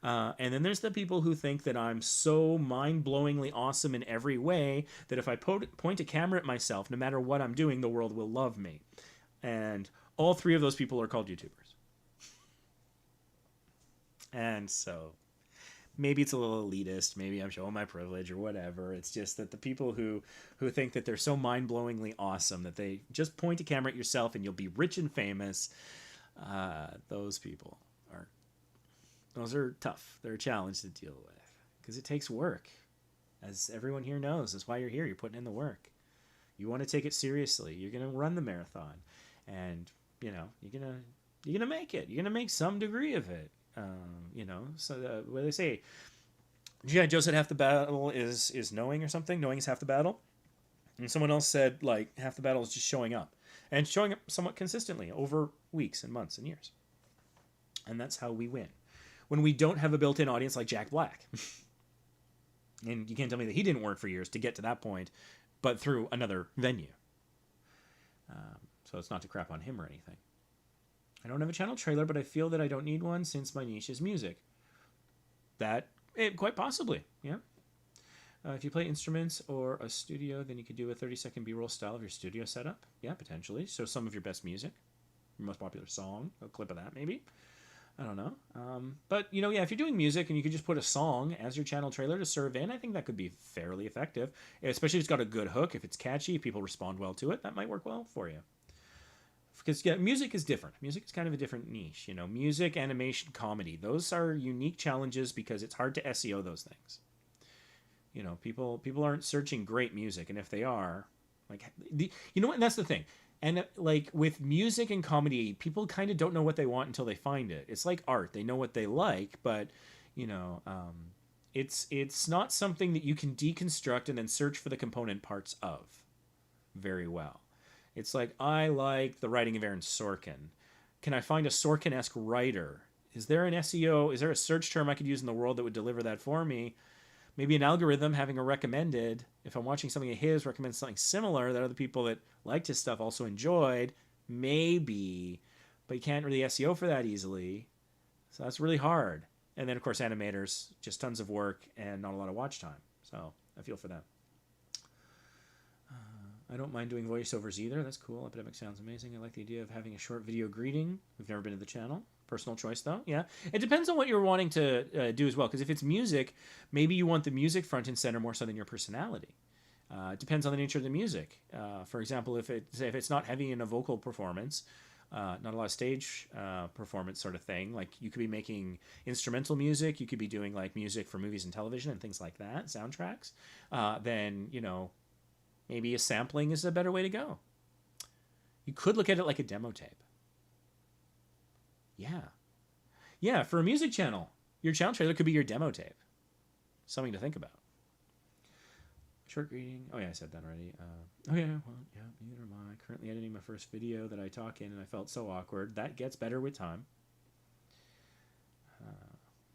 And then there's the people who think that I'm so mind-blowingly awesome in every way that if I point a camera at myself, no matter what I'm doing, the world will love me. And all 3 of those people are called YouTubers. And so maybe it's a little elitist, maybe I'm showing my privilege or whatever. It's just that the people who think that they're so mind-blowingly awesome that they just point a camera at yourself and you'll be rich and famous, those people are tough. They're a challenge to deal with because it takes work. As everyone here knows, that's why you're here. You're putting in the work. You want to take it seriously. You're going to run the marathon, and you're gonna make it. You're gonna make some degree of it. So what do they say? G.I. Joe said half the battle is knowing or something. Knowing is half the battle. And someone else said like half the battle is just showing up, and showing up somewhat consistently over weeks and months and years. And that's how we win. When we don't have a built-in audience like Jack Black. And you can't tell me that he didn't work for years to get to that point, but through another venue. So it's not to crap on him or anything. I don't have a channel trailer, but I feel that I don't need one since my niche is music. Quite possibly, yeah. If you play instruments or a studio, then you could do a 30-second B-roll style of your studio setup. Yeah, potentially. So some of your best music, your most popular song, a clip of that maybe. I don't know. But, yeah, if you're doing music and you could just put a song as your channel trailer to serve in, I think that could be fairly effective. Especially if it's got a good hook. If it's catchy, people respond well to it, that might work well for you. Because, yeah, music is different. Music is kind of a different niche. Music, animation, comedy. Those are unique challenges because it's hard to SEO those things. People aren't searching great music. And if they are, and that's the thing. And like with music and comedy, people kind of don't know what they want until they find it. It's like art. They know what they like, but, it's not something that you can deconstruct and then search for the component parts of very well. It's like, I like the writing of Aaron Sorkin. Can I find a Sorkin-esque writer? Is there an SEO? Is there a search term I could use in the world that would deliver that for me? Maybe an algorithm having a recommended, if I'm watching something of his, recommends something similar that other people that liked his stuff also enjoyed, maybe, but you can't really SEO for that easily. So that's really hard. And then, of course, animators, just tons of work and not a lot of watch time. So I feel for that. I don't mind doing voiceovers either. That's cool. Epidemic sounds amazing. I like the idea of having a short video greeting. We've never been to the channel. Personal choice, though. Yeah. It depends on what you're wanting to do as well. Because if it's music, maybe you want the music front and center more so than your personality. It depends on the nature of the music. For example, if it's not heavy in a vocal performance, not a lot of stage performance sort of thing, like you could be making instrumental music, you could be doing like music for movies and television and things like that, soundtracks, then, maybe a sampling is a better way to go. You could look at it like a demo tape. Yeah. Yeah, for a music channel, your channel trailer could be your demo tape. Something to think about. Short greeting. Oh, yeah, I said that already. Neither am I. Currently editing my first video that I talk in, and I felt so awkward. That gets better with time.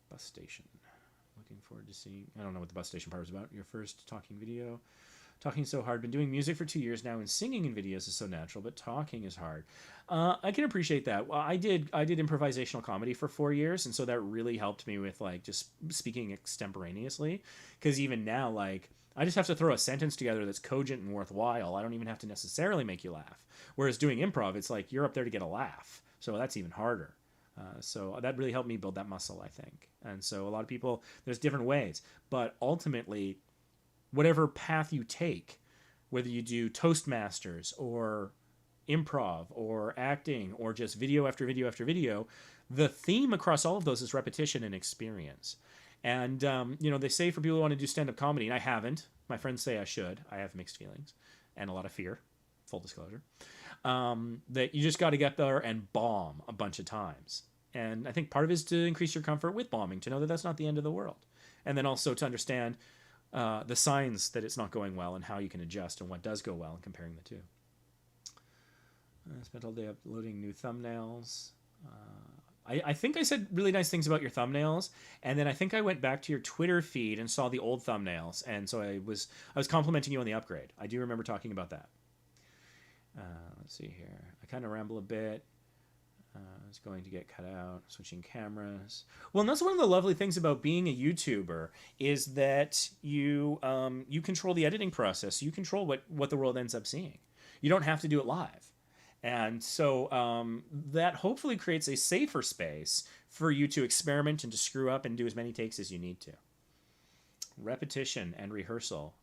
Bus station. Looking forward to seeing... I don't know what the bus station part was about. Your first talking video. Talking so hard. Been doing music for 2 years now, and singing in videos is so natural, but talking is hard. I can appreciate that. Well, I did improvisational comedy for 4 years, and so that really helped me with like just speaking extemporaneously. Because even now, like, I just have to throw a sentence together that's cogent and worthwhile. I don't even have to necessarily make you laugh. Whereas doing improv, it's like you're up there to get a laugh, so that's even harder. So that really helped me build that muscle, I think. And so a lot of people, there's different ways, but ultimately, whatever path you take, whether you do Toastmasters or improv or acting or just video after video after video, the theme across all of those is repetition and experience. And, they say for people who want to do stand-up comedy, and I haven't. My friends say I should. I have mixed feelings and a lot of fear, full disclosure, that you just got to get there and bomb a bunch of times. And I think part of it is to increase your comfort with bombing, to know that that's not the end of the world. And then also to understand the signs that it's not going well and how you can adjust and what does go well and comparing the two. I spent all day uploading new thumbnails. I think I said really nice things about your thumbnails, and then I think I went back to your Twitter feed and saw the old thumbnails, and so I was complimenting you on the upgrade. I do remember talking about that. Let's see here. I kind of ramble a bit. It's going to get cut out. Switching cameras. Well, and that's one of the lovely things about being a YouTuber is that you control the editing process. You control what the world ends up seeing. You don't have to do it live. And so that hopefully creates a safer space for you to experiment and to screw up and do as many takes as you need to. Repetition and rehearsal.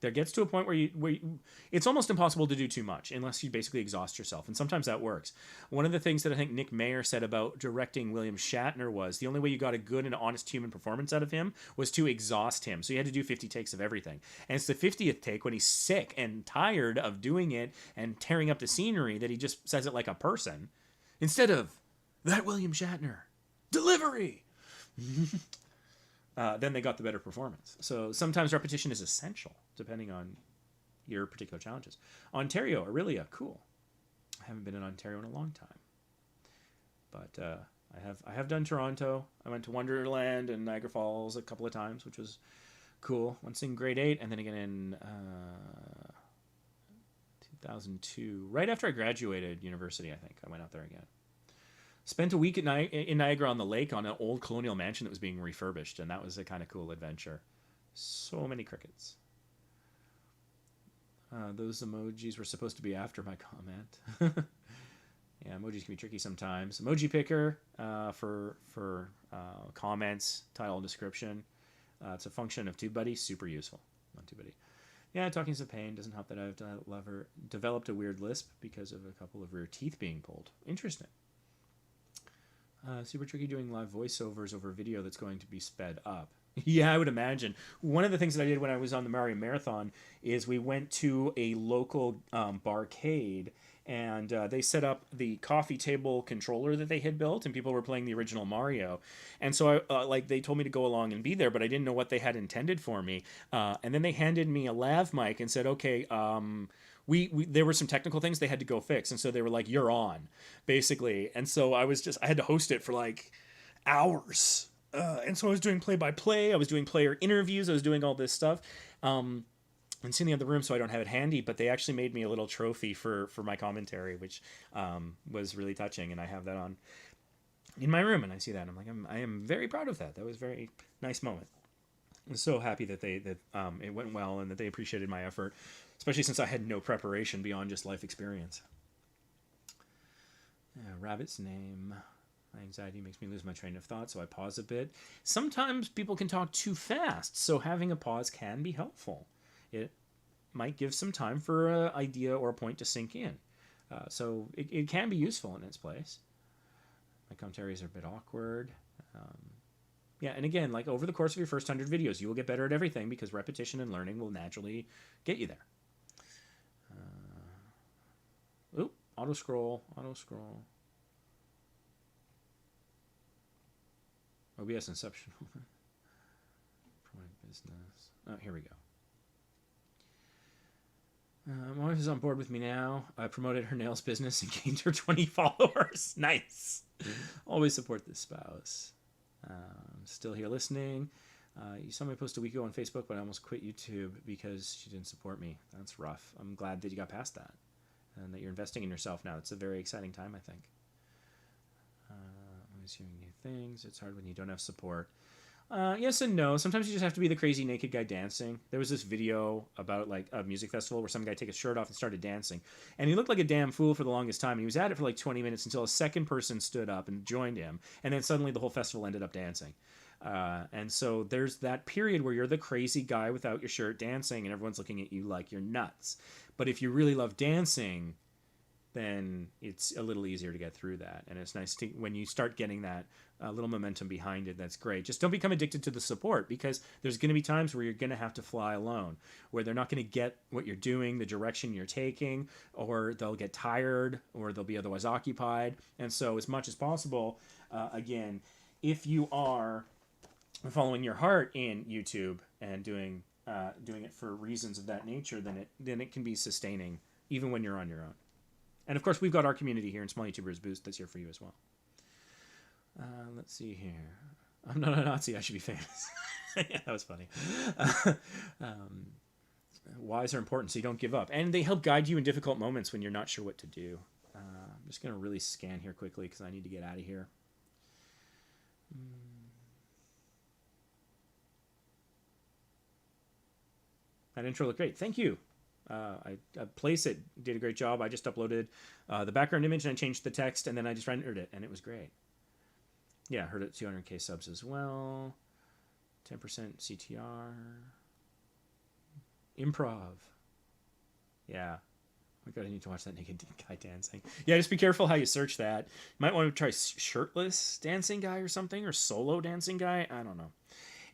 There gets to a point where it's almost impossible to do too much unless you basically exhaust yourself. And sometimes that works. One of the things that I think Nick Mayer said about directing William Shatner was the only way you got a good and honest human performance out of him was to exhaust him. So you had to do 50 takes of everything. And it's the 50th take when he's sick and tired of doing it and tearing up the scenery that he just says it like a person. Instead of, that William Shatner, delivery! Then they got the better performance. So sometimes repetition is essential, depending on your particular challenges. Ontario, Aurelia, cool. I haven't been in Ontario in a long time. But I have done Toronto. I went to Wonderland and Niagara Falls a couple of times, which was cool. Once in grade 8, and then again in 2002. Right after I graduated university, I think. I went out there again. Spent a week in Niagara on the Lake on an old colonial mansion that was being refurbished, and that was a kind of cool adventure. So many crickets. Those emojis were supposed to be after my comment. Yeah, emojis can be tricky sometimes. Emoji picker for comments, title, and description. It's a function of TubeBuddy. Super useful on TubeBuddy. Yeah, talking's a pain. Doesn't help that I've developed a weird lisp because of a couple of rear teeth being pulled. Interesting. Super tricky doing live voiceovers over video that's going to be sped up. Yeah, I would imagine. One of the things that I did when I was on the Mario Marathon is we went to a local barcade, and they set up the coffee table controller that they had built, and people were playing the original Mario. And so they told me to go along and be there, but I didn't know what they had intended for me. And then they handed me a lav mic and said, okay, there were some technical things they had to go fix, and so they were like, you're on, basically. And so I had to host it for like hours. And so I was doing play-by-play, I was doing player interviews, I was doing all this stuff. And it's in the other room, so I don't have it handy, but they actually made me a little trophy for my commentary, which was really touching, and I have that on in my room, and I see that, and I'm like, I am very proud of that. That was a very nice moment. I'm so happy that it went well and that they appreciated my effort, especially since I had no preparation beyond just life experience. Rabbit's name. My anxiety makes me lose my train of thought, so I pause a bit. Sometimes people can talk too fast, so having a pause can be helpful. It might give some time for an idea or a point to sink in. So it can be useful in its place. My commentaries are a bit awkward. Yeah, and again, like over the course of your first 100 videos, you will get better at everything because repetition and learning will naturally get you there. Auto scroll. OBS Inception. Promoting business. Oh, here we go. My wife is on board with me now. I promoted her nails business and gained her 20 followers. Nice. Always support the spouse. Still here listening. You saw me post a week ago on Facebook, but I almost quit YouTube because she didn't support me. That's rough. I'm glad that you got past that and that you're investing in yourself now. It's a very exciting time, I think. Always hearing new things. It's hard when you don't have support. Yes and no. Sometimes you just have to be the crazy naked guy dancing. There was this video about like a music festival where some guy took his shirt off and started dancing. And he looked like a damn fool for the longest time. He was at it for like 20 minutes until a second person stood up and joined him. And then suddenly the whole festival ended up dancing. And so there's that period where you're the crazy guy without your shirt dancing and everyone's looking at you like you're nuts. But if you really love dancing, then it's a little easier to get through that. And it's nice to, when you start getting that little momentum behind it, that's great. Just don't become addicted to the support, because there's going to be times where you're going to have to fly alone, where they're not going to get what you're doing, the direction you're taking, or they'll get tired, or they'll be otherwise occupied. And so as much as possible, again, if you are following your heart in YouTube and doing it for reasons of that nature, then it can be sustaining even when you're on your own. And of course, we've got our community here in Small YouTubers Boost that's here for you as well. Let's see here. I'm not a Nazi. I should be famous. Yeah, that was funny. Whys are important, so you don't give up. And they help guide you in difficult moments when you're not sure what to do. I'm just going to really scan here quickly because I need to get out of here. That intro looked great. Thank you. PlaceIt did a great job. I just uploaded the background image and I changed the text, and then I just rendered it, and it was great. Yeah, heard it 200K subs as well. 10% CTR. Improv. Yeah. Oh my god, I need to watch that naked guy dancing. Yeah, just be careful how you search that. You might want to try shirtless dancing guy or something, or solo dancing guy. I don't know.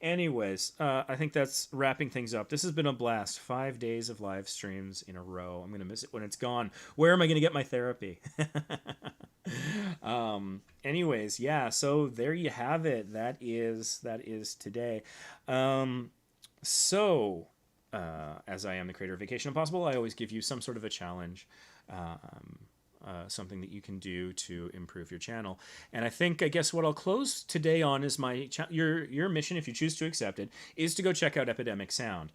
Anyways, I think that's wrapping things up. This has been a blast. 5 days of live streams in a row. I'm going to miss it when it's gone. Where am I going to get my therapy? Anyways, yeah, so there you have it. That is today. As I am the creator of Vacation Impossible, I always give you some sort of a challenge. Something that you can do to improve your channel. And I guess what I'll close today on is your mission, if you choose to accept it, is to go check out Epidemic Sound,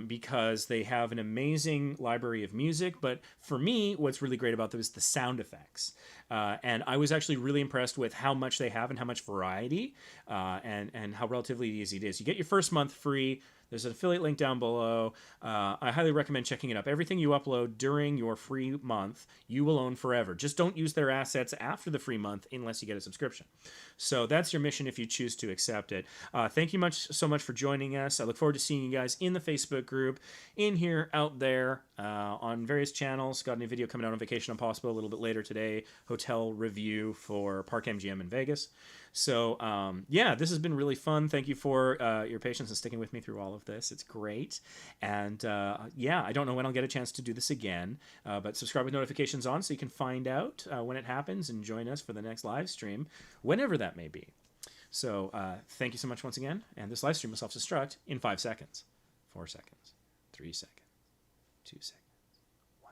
because they have an amazing library of music. But for me, what's really great about them is the sound effects. And I was actually really impressed with how much they have and how much variety, and how relatively easy it is. You get your first month free. There's an affiliate link down below. I highly recommend checking it up. Everything you upload during your free month, you will own forever. Just don't use their assets after the free month unless you get a subscription. So that's your mission if you choose to accept it. Thank you so much for joining us. I look forward to seeing you guys in the Facebook group, in here, out there, on various channels. Got a new video coming out on Vacation Impossible a little bit later today. Hotel review for Park MGM in Vegas. So, yeah, this has been really fun. Thank you for your patience and sticking with me through all of this. It's great. And, yeah, I don't know when I'll get a chance to do this again, but subscribe with notifications on so you can find out when it happens and join us for the next live stream, whenever that may be. So, thank you so much once again. And this live stream will self-destruct in 5 seconds, 4 seconds, 3 seconds, 2 seconds.